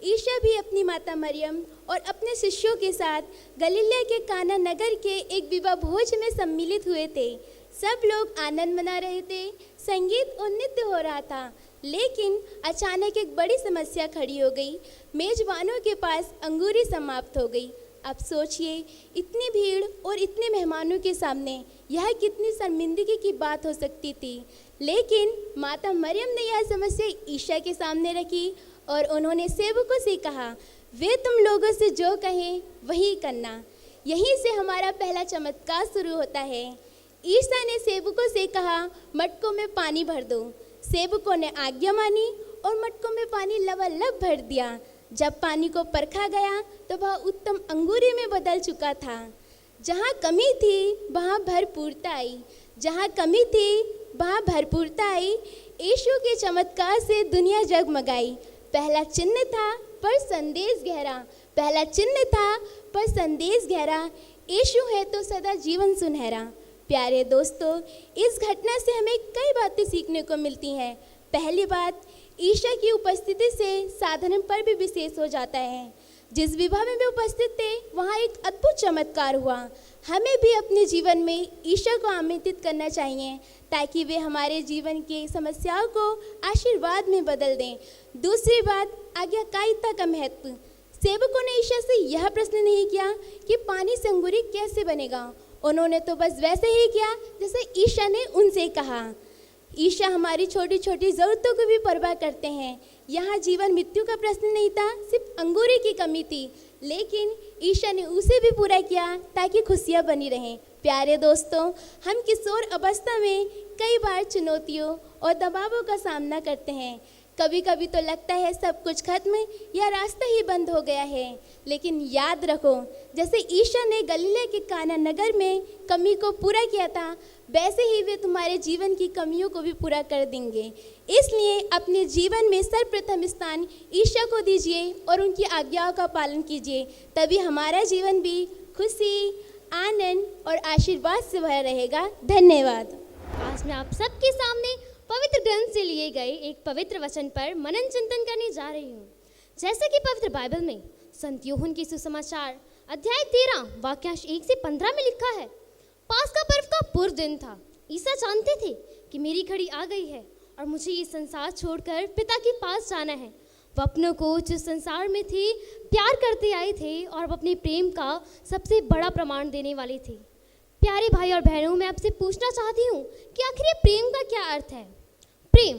ईशा भी अपनी माता मरियम और अपने शिष्यों के साथ गलीलिया के काना नगर के एक विवाह भोज में सम्मिलित हुए थे। सब लोग आनंद मना रहे थे, संगीत और नृत्य हो रहा था, लेकिन अचानक एक बड़ी समस्या खड़ी हो गई। मेजबानों के पास अंगूरी समाप्त हो गई। अब सोचिए, इतनी भीड़ और इतने मेहमानों के सामने यह कितनी शर्मिंदगी की बात हो सकती थी। लेकिन माता मरियम ने यह समस्या ईशा के सामने रखी और उन्होंने सेवकों से कहा, वे तुम लोगों से जो कहें वही करना। यहीं से हमारा पहला चमत्कार शुरू होता है। ईशा ने सेवकों से कहा, मटकों में पानी भर दो। सेवकों ने आज्ञा मानी और मटकों में पानी लबालब भर दिया। जब पानी को परखा गया तो वह उत्तम अंगूरी में बदल चुका था। जहाँ कमी थी वहाँ भरपूरता आई, जहाँ कमी थी वहाँ भरपूरता आई। यीशु के चमत्कार से दुनिया जगमगाई। पहला चिन्ह था पर संदेश गहरा, पहला चिन्ह था पर संदेश गहरा। यीशु है तो सदा जीवन सुनहरा। प्यारे दोस्तों, इस घटना से हमें कई बातें सीखने को मिलती हैं। पहली बात, ईशा की उपस्थिति से साधारण पर भी विशेष हो जाता है। जिस विवाह में वे उपस्थित थे वहाँ एक अद्भुत चमत्कार हुआ। हमें भी अपने जीवन में ईशा को आमंत्रित करना चाहिए ताकि वे हमारे जीवन की समस्याओं को आशीर्वाद में बदल दें। दूसरी बात, आज्ञाकारिता का महत्व। सेवकों ने ईशा से यह प्रश्न नहीं किया कि पानी से अंगूरी कैसे बनेगा। उन्होंने तो बस वैसे ही किया जैसे ईशा ने उनसे कहा। ईशा हमारी छोटी छोटी ज़रूरतों को भी परवाह करते हैं। यहाँ जीवन मृत्यु का प्रश्न नहीं था, सिर्फ अंगूरी की कमी थी, लेकिन ईशा ने उसे भी पूरा किया ताकि खुशियाँ बनी रहें। प्यारे दोस्तों, हम किशोर अवस्था में कई बार चुनौतियों और दबावों का सामना करते हैं। कभी कभी तो लगता है सब कुछ खत्म या रास्ता ही बंद हो गया है, लेकिन याद रखो, जैसे ईशा ने गलीले के काना नगर में कमी को पूरा किया था, वैसे ही वे तुम्हारे जीवन की कमियों को भी पूरा कर देंगे। इसलिए अपने जीवन में सर्वप्रथम स्थान ईशा को दीजिए और उनकी आज्ञाओं का पालन कीजिए, तभी हमारा जीवन भी खुशी, आनंद और आशीर्वाद से भरा रहेगा। धन्यवाद। आज मैं आप सबके सामने पवित्र ग्रंथ से लिए गए एक पवित्र वचन पर मनन चिंतन करने जा रही हूँ। जैसे कि पवित्र बाइबल में संत यूहन्ना की सुसमाचार अध्याय 13 वाक्यांश 1 से 15 में लिखा है, पास्का पर्व का पूर्व दिन था। ईसा जानते थे कि मेरी घड़ी आ गई है और मुझे ये संसार छोड़कर पिता के पास जाना है। वह अपनों को जो संसार में थे प्यार करते आए थे और वह अपने प्रेम का सबसे बड़ा प्रमाण देने वाले थे। प्यारे भाई और बहनों, मैं आपसे पूछना चाहती हूँ कि आखिर ये प्रेम का क्या अर्थ है। प्रेम,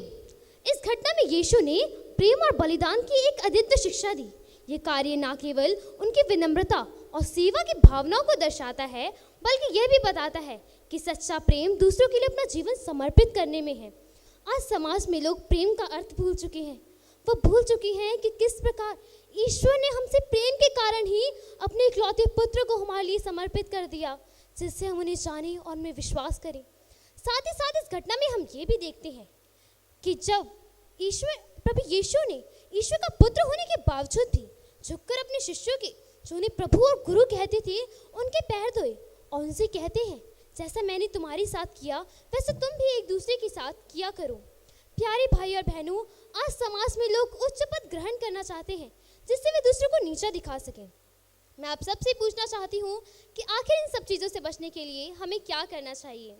इस घटना में यीशु ने प्रेम और बलिदान की एक अद्वितीय शिक्षा दी। ये कार्य न केवल उनकी विनम्रता और सेवा की भावनाओं को दर्शाता है, बल्कि यह भी बताता है कि सच्चा प्रेम दूसरों के लिए अपना जीवन समर्पित करने में है। आज समाज में लोग प्रेम का अर्थ भूल चुके हैं। वो भूल चुके हैं कि किस प्रकार ईश्वर ने हमसे प्रेम के कारण ही अपने इकलौते पुत्र को हमारे लिए समर्पित कर दिया, जिससे हम उन्हें जाने और उनमें विश्वास करें। साथ ही साथ इस घटना में हम ये भी देखते हैं कि जब प्रभु यीशु ने ईश्वर का पुत्र होने के बावजूद भी झुककर अपने शिष्यों के, जो उन्हें प्रभु और गुरु कहते थे, उनके पैर धोए और उनसे कहते हैं, जैसा मैंने तुम्हारे साथ किया वैसे तुम भी एक दूसरे के साथ किया करो। प्यारे भाई और बहनों, आज समाज में लोग उच्च पद ग्रहण करना चाहते हैं जिससे वे दूसरों को नीचा दिखा सकें। मैं आप सबसे पूछना चाहती हूँ कि आखिर इन सब चीज़ों से बचने के लिए हमें क्या करना चाहिए।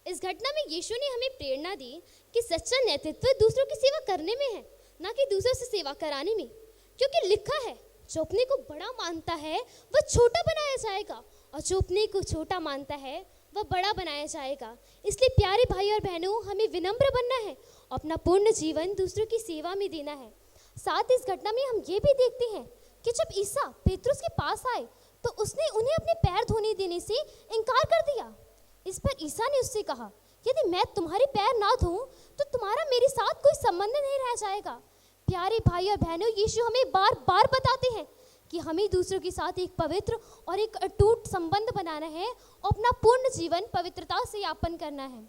इस घटना में यीशु ने हमें प्रेरणा दी कि सच्चा नेतृत्व दूसरों की सेवा करने में है, ना कि दूसरों से सेवा कराने में, क्योंकि लिखा है, जो अपने को बड़ा मानता है वह छोटा बनाया जाएगा, और जो अपने को छोटा मानता है वह बड़ा बनाया जाएगा। इसलिए प्यारे भाई और बहनों, हमें विनम्र बनना है और अपना पूर्ण जीवन दूसरों की सेवा में देना है। साथ इस घटना में हम ये भी देखते हैं कि जब ईसा पेतरुस के पास आए तो उसने उन्हें अपने पैर धोने देने से इनकार कर दिया। इस पर ईसा ने उससे कहा, यदि मैं तुम्हारे पैर ना धोऊं तो तुम्हारा मेरे साथ कोई संबंध नहीं रह जाएगा। प्यारे भाई और बहनों, यीशु हमें बार बार बताते हैं कि हमें दूसरों के साथ एक पवित्र और एक अटूट संबंध बनाना है और अपना पूर्ण जीवन पवित्रता से यापन करना है।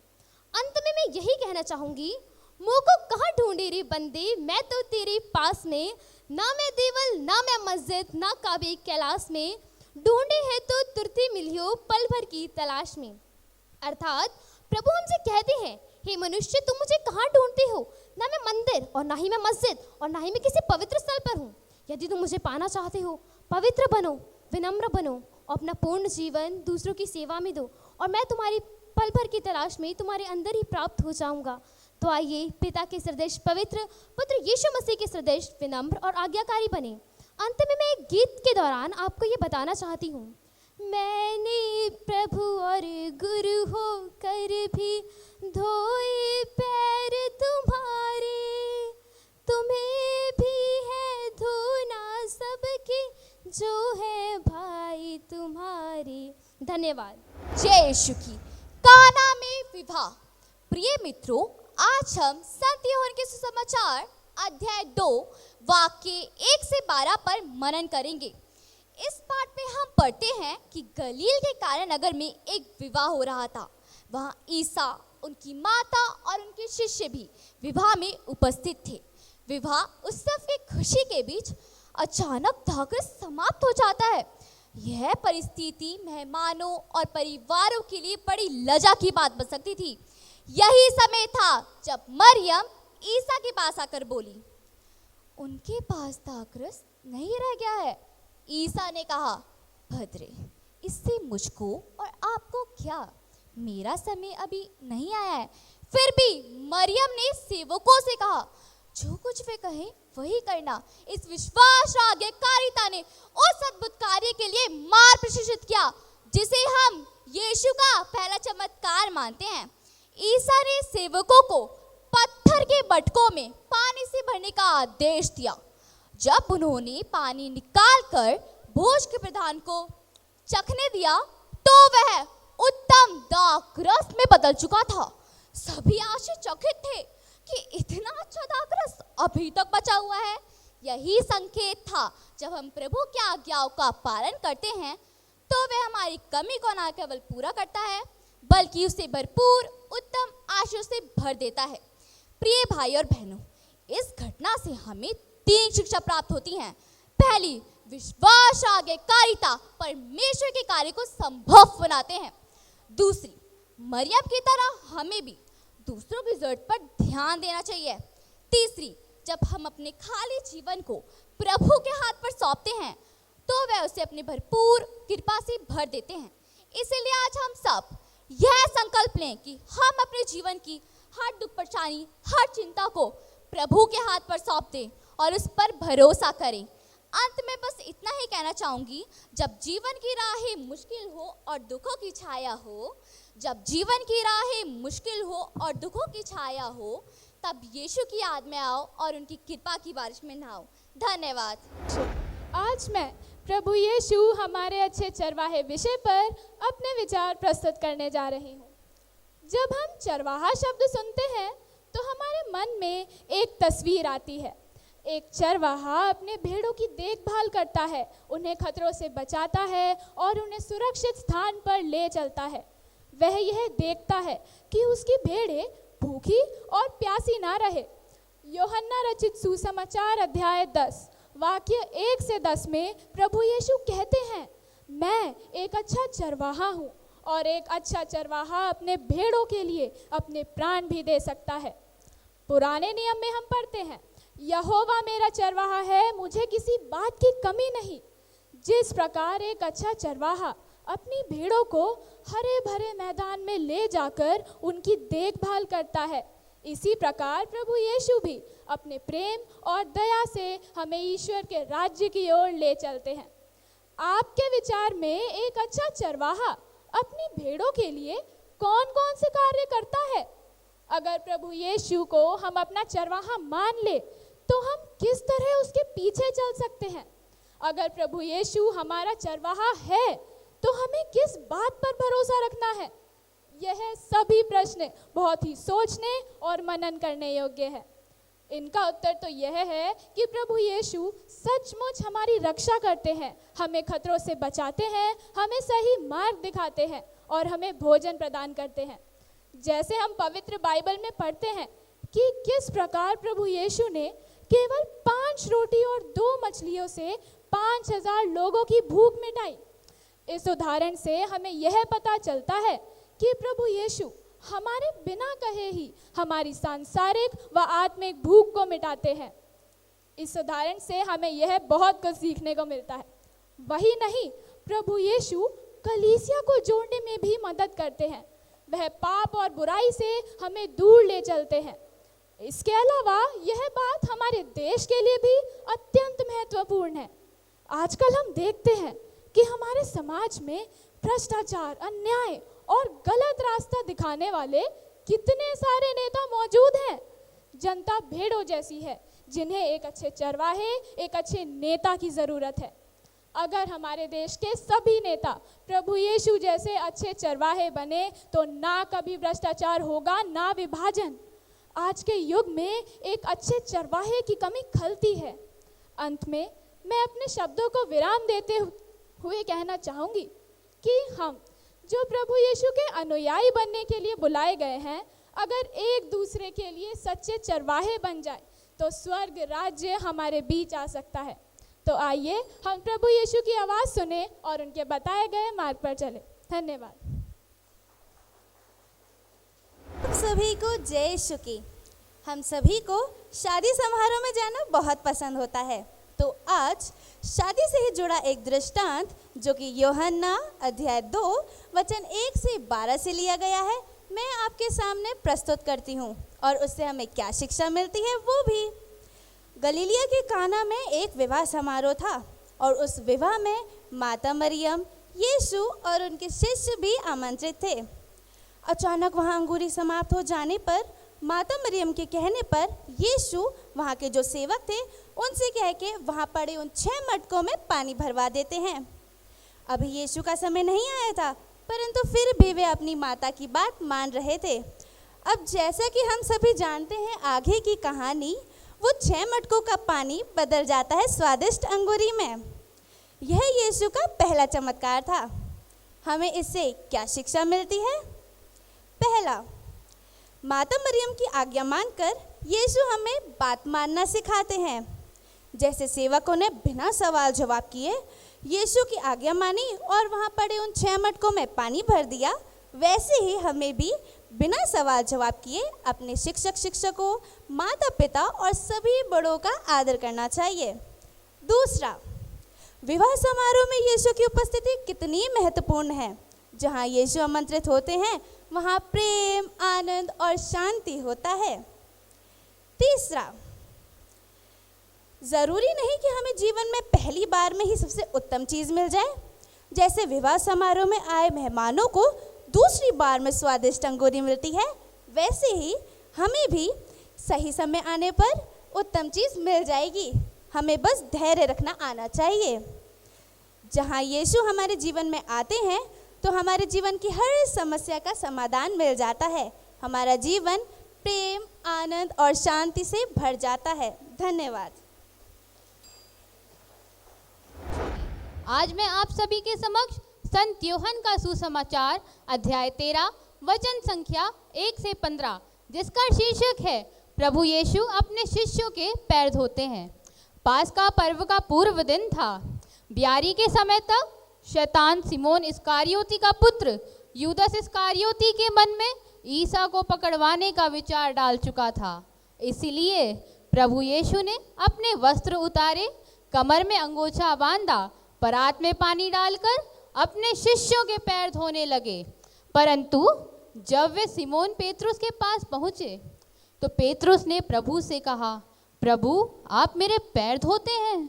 अंत में मैं यही कहना चाहूँगी, मुँह को कहाँ ढूंढे रे बंदे, मैं तो तेरे पास में, ना मैं देवल ना मैं मस्जिद ना काबे कैलाश में, ढूंढे है तो तुरते मिलियो पल भर की तलाश में। अर्थात प्रभु हमसे कहते हैं, हे मनुष्य, तुम मुझे कहाँ ढूंढते हो? ना मैं मंदिर और ना ही मैं मस्जिद और ना ही मैं किसी पवित्र स्थल पर हूँ। यदि तुम मुझे पाना चाहते हो, पवित्र बनो, विनम्र बनो और अपना पूर्ण जीवन दूसरों की सेवा में दो, और मैं तुम्हारी पल भर की तलाश में तुम्हारे अंदर ही प्राप्त हो जाऊंगा। तो आइए पिता के सदृश पवित्र पुत्र यीशु मसीह के सदृश विनम्र और आज्ञाकारी बने। अंत में मैं एक गीत के दौरान आपको ये बताना चाहती हूँ, मैंने प्रभु और गुरु हो कर भी धोए पैर तुम्हारे, तुम्हें भी है धोना सबके, जो है भाई तुम्हारे। धन्यवाद। जय यीशु की। काना में विवाह। प्रिय मित्रों, आज हम संत यूहन्ना के सुसमाचार अध्याय 2 वाक्य 1 से 12 पर मनन करेंगे। इस पाठ में हम पढ़ते हैं कि गलील के काना नगर में एक विवाह हो रहा था। वहाँ ईसा, उनकी माता और उनके शिष्य भी विवाह में उपस्थित थे। विवाह उत्सव की खुशी के बीच अचानक धाकर समाप्त हो जाता है। यह परिस्थिति मेहमानों और परिवारों के लिए बड़ी लज्जा की बात बन सकती थी। यही समय था जब मरियम ईसा के पास आकर बोली, उनके पास दाखरस नहीं रह गया है। ईसा ने कहा, भद्रे, इससे मुझको और आपको क्या, मेरा समय अभी नहीं आया है। फिर भी मरियम ने सेवकों से कहा, जो कुछ वे कहें वही करना। इस विश्वास और आज्ञाकारिता ने उस अद्भुत कार्य के लिए मार्ग प्रशिक्षित किया जिसे हम यीशु का पहला चमत्कार मानते हैं। ईसा ने सेवकों को पत्थर के मटकों में पानी से भरने का आदेश दिया। जब उन्होंने पानी निकालकर भोज के प्रधान को चखने दिया तो वह उत्तम दाखरस में बदल चुका था। सभी आश्चर्यचकित थे कि इतना अच्छा दाखरस अभी तक बचा हुआ है। यही संकेत था, जब हम प्रभु की आज्ञाओं का पालन करते हैं तो वह हमारी कमी को न केवल पूरा करता है बल्कि उसे भरपूर उत्तम आशीष से भर देता है। प्रिय भाई और बहनों, इस घटना से हमें 3 शिक्षा प्राप्त होती हैं। पहली, विश्वास आज्ञाकारिता परमेश्वर के कार्य को संभव बनाते हैं। दूसरी, मरियम की तरह हमें भी दूसरों की जरूरत पर ध्यान देना चाहिए। तीसरी, जब हम अपने खाली जीवन को प्रभु के हाथ पर सौंपते हैं तो वह उसे अपनी भरपूर कृपा से भर देते हैं। इसलिए आज हम सब यह संकल्प लें कि हम अपने जीवन की हर दुख परेशानी, हर चिंता को प्रभु के हाथ पर सौंप दें और उस पर भरोसा करें। अंत में बस इतना ही कहना चाहूँगी, जब जीवन की राहें मुश्किल हो और दुखों की छाया हो, जब जीवन की राहें मुश्किल हो और दुखों की छाया हो, तब यीशु की याद में आओ और उनकी कृपा की बारिश में नहाओ। धन्यवाद। आज मैं प्रभु यीशु हमारे अच्छे चरवाहे विषय पर अपने विचार प्रस्तुत करने जा रही हूँ। जब हम चरवाहा शब्द सुनते हैं तो हमारे मन में एक तस्वीर आती है। एक चरवाहा अपने भेड़ों की देखभाल करता है, उन्हें खतरों से बचाता है और उन्हें सुरक्षित स्थान पर ले चलता है। वह यह देखता है कि उसकी भेड़ें भूखी और प्यासी ना रहे। यूहन्ना रचित सुसमाचार अध्याय 10 वाक्य 1 से 10 में प्रभु यीशु कहते हैं, मैं एक अच्छा चरवाहा हूँ और एक अच्छा चरवाहा अपने भेड़ों के लिए अपने प्राण भी दे सकता है। पुराने नियम में हम पढ़ते हैं, यहोवा मेरा चरवाहा है, मुझे किसी बात की कमी नहीं। जिस प्रकार एक अच्छा चरवाहा अपनी भेड़ों को हरे भरे मैदान में ले जाकर उनकी देखभाल करता है, इसी प्रकार प्रभु यीशु भी अपने प्रेम और दया से हमें ईश्वर के राज्य की ओर ले चलते हैं। आपके विचार में एक अच्छा चरवाहा अपनी भेड़ों के लिए कौन कौन से कार्य करता है? अगर प्रभु यीशु को हम अपना चरवाहा मान ले तो हम किस तरह उसके पीछे चल सकते हैं? अगर प्रभु यीशु हमारा चरवाहा है तो हमें किस बात पर भरोसा रखना है? यह सभी प्रश्न बहुत ही सोचने और मनन करने योग्य है। इनका उत्तर तो यह है कि प्रभु यीशु सचमुच हमारी रक्षा करते हैं, हमें खतरों से बचाते हैं, हमें सही मार्ग दिखाते हैं और हमें भोजन प्रदान करते हैं। जैसे हम पवित्र बाइबल में पढ़ते हैं कि किस प्रकार प्रभु यीशु ने केवल 5 रोटी और 2 मछलियों से 5000 लोगों की भूख मिटाई। इस उदाहरण से हमें यह पता चलता है कि प्रभु यीशु हमारे बिना कहे ही हमारी सांसारिक व आत्मिक भूख को मिटाते हैं। इस उदाहरण से हमें यह बहुत कुछ सीखने को मिलता है। वही नहीं, प्रभु यीशु कलीसिया को जोड़ने में भी मदद करते हैं। वह पाप और बुराई से हमें दूर ले चलते हैं। इसके अलावा यह बात हमारे देश के लिए भी अत्यंत महत्वपूर्ण है। आजकल हम देखते हैं कि हमारे समाज में भ्रष्टाचार, अन्याय और गलत रास्ता दिखाने वाले कितने सारे नेता मौजूद हैं। जनता भेड़ों जैसी है जिन्हें एक अच्छे चरवाहे, एक अच्छे नेता की ज़रूरत है। अगर हमारे देश के सभी नेता प्रभु यीशु जैसे अच्छे चरवाहे बने तो ना कभी भ्रष्टाचार होगा, ना विभाजन। आज के युग में एक अच्छे चरवाहे की कमी खलती है। अंत में मैं अपने शब्दों को विराम देते हुए कहना चाहूँगी कि हम जो प्रभु यीशु के अनुयायी बनने के लिए बुलाए गए हैं, अगर एक दूसरे के लिए सच्चे चरवाहे बन जाए तो स्वर्ग राज्य हमारे बीच आ सकता है। तो आइए हम प्रभु यीशु की आवाज़ सुने और उनके बताए गए मार्ग पर चले। धन्यवाद। हम सभी को जय यीशु की। हम सभी को शादी समारोह में जाना बहुत पसंद होता है। तो आज शादी से ही जुड़ा एक दृष्टांत जो कि यूहन्ना अध्याय 2 वचन 1 से 12 से लिया गया है, मैं आपके सामने प्रस्तुत करती हूँ और उससे हमें क्या शिक्षा मिलती है वो भी। गलीलिया के काना में एक विवाह समारोह था और उस विवाह में माता मरियम, यीशु और उनके शिष्य भी आमंत्रित थे। अचानक वहाँ अंगूरी समाप्त हो जाने पर माता मरियम के कहने पर यीशु वहाँ के जो सेवक थे उनसे कह के वहाँ पड़े उन 6 मटकों में पानी भरवा देते हैं। अभी यीशु का समय नहीं आया था, परंतु फिर भी वे अपनी माता की बात मान रहे थे। अब जैसा कि हम सभी जानते हैं आगे की कहानी, वो 6 मटकों का पानी बदल जाता है स्वादिष्ट अंगूरी में। यह यीशु का पहला चमत्कार था। हमें इससे क्या शिक्षा मिलती है? पहला, माता मरियम की आज्ञा मानकर यीशु हमें बात मानना सिखाते हैं। जैसे सेवकों ने बिना सवाल जवाब किए यीशु की आज्ञा मानी और वहाँ पड़े उन 6 मटकों में पानी भर दिया, वैसे ही हमें भी बिना सवाल जवाब किए अपने शिक्षकों, माता पिता और सभी बड़ों का आदर करना चाहिए। दूसरा, विवाह समारोह में यीशु की उपस्थिति कितनी महत्वपूर्ण है। जहाँ यीशु आमंत्रित होते हैं वहाँ प्रेम, आनंद और शांति होता है। तीसरा, ज़रूरी नहीं कि हमें जीवन में पहली बार में ही सबसे उत्तम चीज़ मिल जाए। जैसे विवाह समारोह में आए मेहमानों को दूसरी बार में स्वादिष्ट अंगूरी मिलती है, वैसे ही हमें भी सही समय आने पर उत्तम चीज़ मिल जाएगी। हमें बस धैर्य रखना आना चाहिए। जहाँ यीशु हमारे जीवन में आते हैं तो हमारे जीवन की हर समस्या का समाधान मिल जाता है। हमारा जीवन प्रेम, आनंद और शांति से भर जाता है। धन्यवाद। आज मैं आप सभी के समक्ष संत यूहन्ना का सुसमाचार अध्याय 13 वचन संख्या 1 से 15 जिसका शीर्षक है प्रभु यीशु अपने शिष्यों के पैर धोते हैं। पास्का पर्व का पूर्व दिन था। ब्यारी के समय तक शैतान सिमोन इस्कारियोती का पुत्र यूदस इस्कारियोती के मन में ईसा को पकड़वाने का विचार डाल चुका था। इसलिए प्रभु यीशु ने अपने वस्त्र उतारे, कमर में अंगोछा बांधा, परात में पानी डालकर अपने शिष्यों के पैर धोने लगे। परंतु जब वे सिमोन पेतरुस के पास पहुँचे तो पेतरुस ने प्रभु से कहा, प्रभु आप मेरे पैर धोते हैं?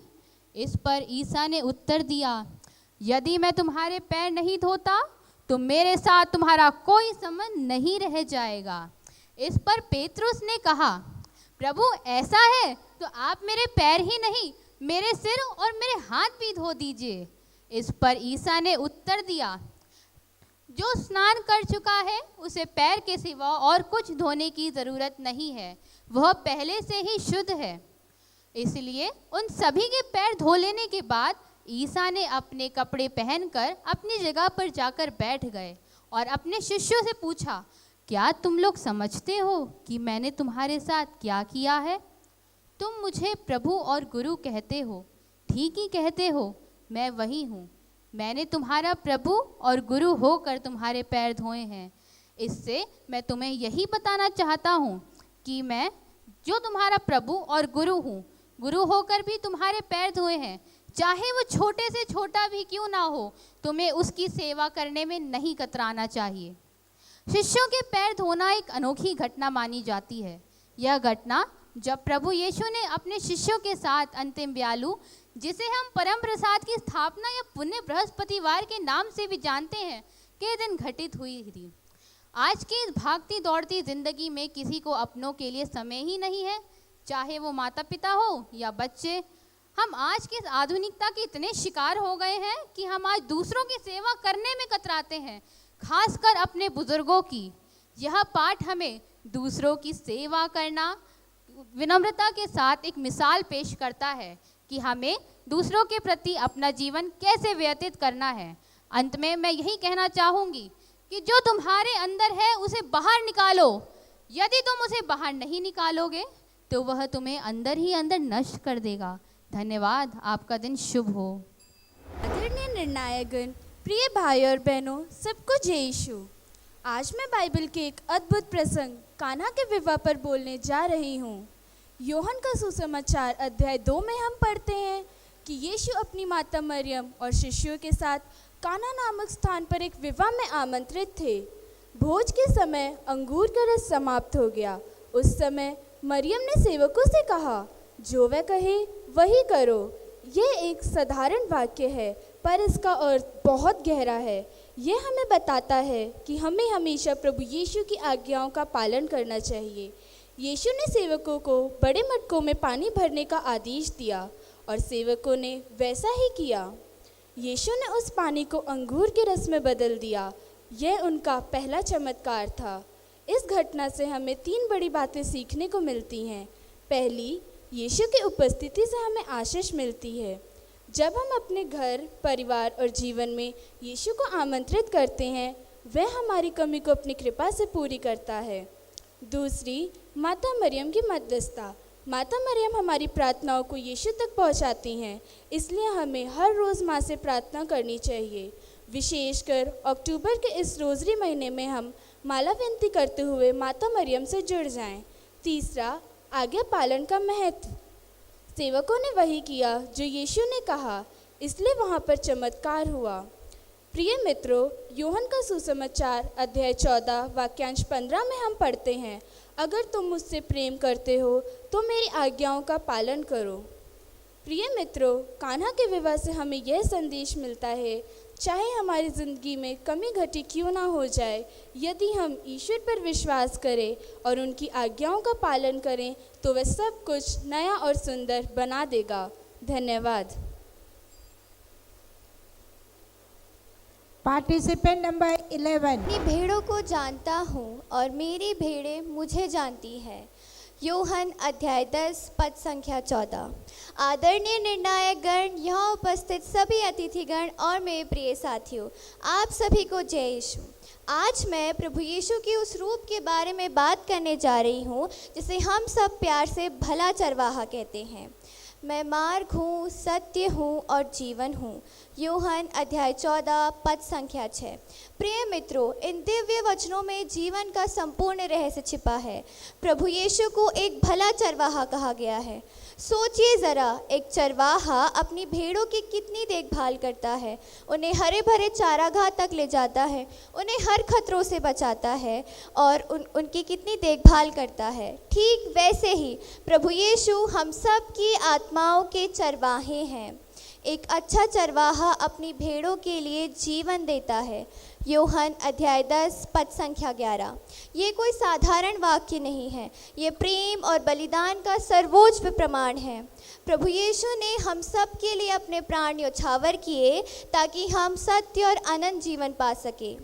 इस पर ईसा ने उत्तर दिया, यदि मैं तुम्हारे पैर नहीं धोता तो मेरे साथ तुम्हारा कोई संबंध नहीं रह जाएगा। इस पर पेतरुस ने कहा, प्रभु ऐसा है तो आप मेरे पैर ही नहीं मेरे सिर और मेरे हाथ भी धो दीजिए। इस पर ईसा ने उत्तर दिया, जो स्नान कर चुका है उसे पैर के सिवा और कुछ धोने की ज़रूरत नहीं है, वह पहले से ही शुद्ध है। इसलिए उन सभी के पैर धो लेने के बाद ईसा ने अपने कपड़े पहनकर अपनी जगह पर जाकर बैठ गए और अपने शिष्यों से पूछा, क्या तुम लोग समझते हो कि मैंने तुम्हारे साथ क्या किया है? तुम मुझे प्रभु और गुरु कहते हो, ठीक ही कहते हो, मैं वही हूँ। मैंने तुम्हारा प्रभु और गुरु होकर तुम्हारे पैर धोए हैं। इससे मैं तुम्हें यही बताना चाहता हूँ कि मैं जो तुम्हारा प्रभु और गुरु हूँ, गुरु होकर भी तुम्हारे पैर धोए हैं। चाहे वो छोटे से छोटा भी क्यों ना हो, तुम्हें उसकी सेवा करने में नहीं कतराना चाहिए। शिष्यों के पैर धोना एक अनोखी घटना मानी जाती है। यह घटना जब प्रभु यीशु ने अपने शिष्यों के साथ अंतिम ब्यालू, जिसे हम परम प्रसाद की स्थापना या पुण्य बृहस्पतिवार के नाम से भी जानते हैं, के दिन घटित हुई थी। आज की इस भागती दौड़ती जिंदगी में किसी को अपनों के लिए समय ही नहीं है, चाहे वो माता पिता हो या बच्चे। हम आज की इस आधुनिकता के इतने शिकार हो गए हैं कि हम आज दूसरों की सेवा करने में कतराते हैं, खासकर अपने बुजुर्गों की। यह पाठ हमें दूसरों की सेवा करना, विनम्रता के साथ एक मिसाल पेश करता है कि हमें दूसरों के प्रति अपना जीवन कैसे व्यतीत करना है। अंत में मैं यही कहना चाहूँगी कि जो तुम्हारे अंदर है उसे बाहर निकालो। यदि तुम उसे बाहर नहीं निकालोगे तो वह तुम्हें अंदर ही अंदर नष्ट कर देगा। धन्यवाद। आपका दिन शुभ हो। आदरणीय निर्णायकगण, प्रिय भाई और बहनों, सबको जय यीशु। आज मैं बाइबल के एक अद्भुत प्रसंग कान्हा के विवाह पर बोलने जा रही हूँ। यूहन्ना का सुसमाचार अध्याय 2 में हम पढ़ते हैं कि यीशु अपनी माता मरियम और शिष्यों के साथ कान्हा नामक स्थान पर एक विवाह में आमंत्रित थे। भोज के समय अंगूर का रस समाप्त हो गया। उस समय मरियम ने सेवकों से कहा, जो वह कहे वही करो। यह एक साधारण वाक्य है, पर इसका अर्थ बहुत गहरा है। यह हमें बताता है कि हमें हमेशा प्रभु यीशु की आज्ञाओं का पालन करना चाहिए। यीशु ने सेवकों को बड़े मटकों में पानी भरने का आदेश दिया और सेवकों ने वैसा ही किया। यीशु ने उस पानी को अंगूर के रस में बदल दिया। यह उनका पहला चमत्कार था। इस घटना से हमें 3 बड़ी बातें सीखने को मिलती हैं। पहली, यीशु की उपस्थिति से हमें आशीष मिलती है। जब हम अपने घर, परिवार और जीवन में यीशु को आमंत्रित करते हैं, वह हमारी कमी को अपनी कृपा से पूरी करता है। दूसरी, माता मरियम की मध्यस्थता। माता मरियम हमारी प्रार्थनाओं को यीशु तक पहुंचाती हैं, इसलिए हमें हर रोज़ माँ से प्रार्थना करनी चाहिए। विशेषकर अक्टूबर के इस रोज़री महीने में हम माला विनती करते हुए माता मरियम से जुड़ जाएं। तीसरा, आज्ञा पालन का महत्व। सेवकों ने वही किया जो यीशु ने कहा, इसलिए वहाँ पर चमत्कार हुआ। प्रिय मित्रों, यूहन्ना का सुसमाचार अध्याय 14 वाक्यांश 15 में हम पढ़ते हैं, अगर तुम मुझसे प्रेम करते हो तो मेरी आज्ञाओं का पालन करो। प्रिय मित्रों, कान्हा के विवाह से हमें यह संदेश मिलता है, चाहे हमारी ज़िंदगी में कमी घटी क्यों ना हो जाए, यदि हम ईश्वर पर विश्वास करें और उनकी आज्ञाओं का पालन करें तो वह सब कुछ नया और सुंदर बना देगा। धन्यवाद। Participant number 11। अपनी भेड़ों को जानता हूँ और मेरी भेड़ें मुझे जानती हैं। यूहन अध्याय 10 पद संख्या 14। आदरणीय निर्णायक गण, यहाँ उपस्थित सभी अतिथिगण और मेरे प्रिय साथियों, आप सभी को जय यीशु। आज मैं प्रभु यीशु के उस रूप के बारे में बात करने जा रही हूँ जिसे हम सब प्यार से भला चरवाहा कहते हैं। मैं मार्ग हूँ, सत्य हूँ और जीवन हूँ। यूहन अध्याय 14 पद संख्या 6। प्रिय मित्रों, इन दिव्य वचनों में जीवन का संपूर्ण रहस्य छिपा है। प्रभु यीशु को एक भला चरवाहा कहा गया है। सोचिए ज़रा, एक चरवाहा अपनी भेड़ों की कितनी देखभाल करता है। उन्हें हरे भरे चारागाह तक ले जाता है, उन्हें हर खतरों से बचाता है और उनकी कितनी देखभाल करता है। ठीक वैसे ही प्रभु यीशु हम सब की आत्माओं के चरवाहे हैं। एक अच्छा चरवाहा अपनी भेड़ों के लिए जीवन देता है। यूहन अध्याय 10 पद संख्या 11। ये कोई साधारण वाक्य नहीं है, ये प्रेम और बलिदान का सर्वोच्च प्रमाण है। प्रभु यीशु ने हम सब के लिए अपने प्राण न्यौछावर किए ताकि हम सत्य और अनंत जीवन पा सके।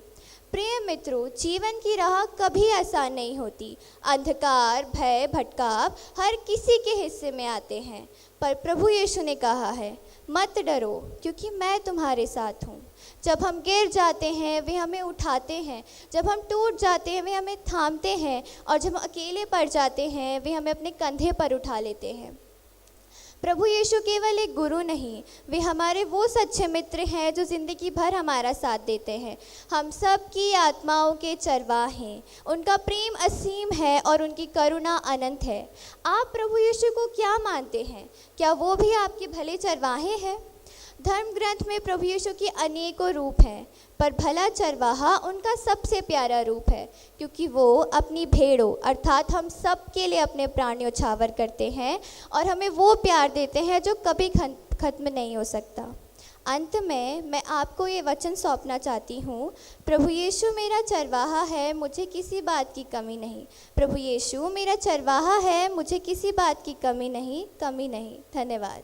प्रिय मित्रों, जीवन की राह कभी आसान नहीं होती। अंधकार, भय, भटकाव हर किसी के हिस्से में आते हैं, पर प्रभु यीशु ने कहा है, मत डरो क्योंकि मैं तुम्हारे साथ हूँ। जब हम गिर जाते हैं वे हमें उठाते हैं, जब हम टूट जाते हैं वे हमें थामते हैं और जब हम अकेले पड़ जाते हैं वे हमें अपने कंधे पर उठा लेते हैं। प्रभु यीशु केवल एक गुरु नहीं, वे हमारे वो सच्चे मित्र हैं जो ज़िंदगी भर हमारा साथ देते हैं। हम सब की आत्माओं के चरवाहे हैं। उनका प्रेम असीम है और उनकी करुणा अनंत है। आप प्रभु यीशु को क्या मानते हैं? क्या वो भी आपके भले चरवाहे हैं? धर्म ग्रंथ में प्रभु यीशु के अनेकों रूप हैं, पर भला चरवाहा उनका सबसे प्यारा रूप है क्योंकि वो अपनी भेड़ों अर्थात हम सब के लिए अपने प्राण न्यौछावर करते हैं और हमें वो प्यार देते हैं जो कभी खत्म नहीं हो सकता। अंत में मैं आपको ये वचन सौंपना चाहती हूँ, प्रभु यीशु मेरा चरवाहा है, मुझे किसी बात की कमी नहीं। प्रभु यीशु मेरा चरवाहा है, मुझे किसी बात की कमी नहीं। धन्यवाद।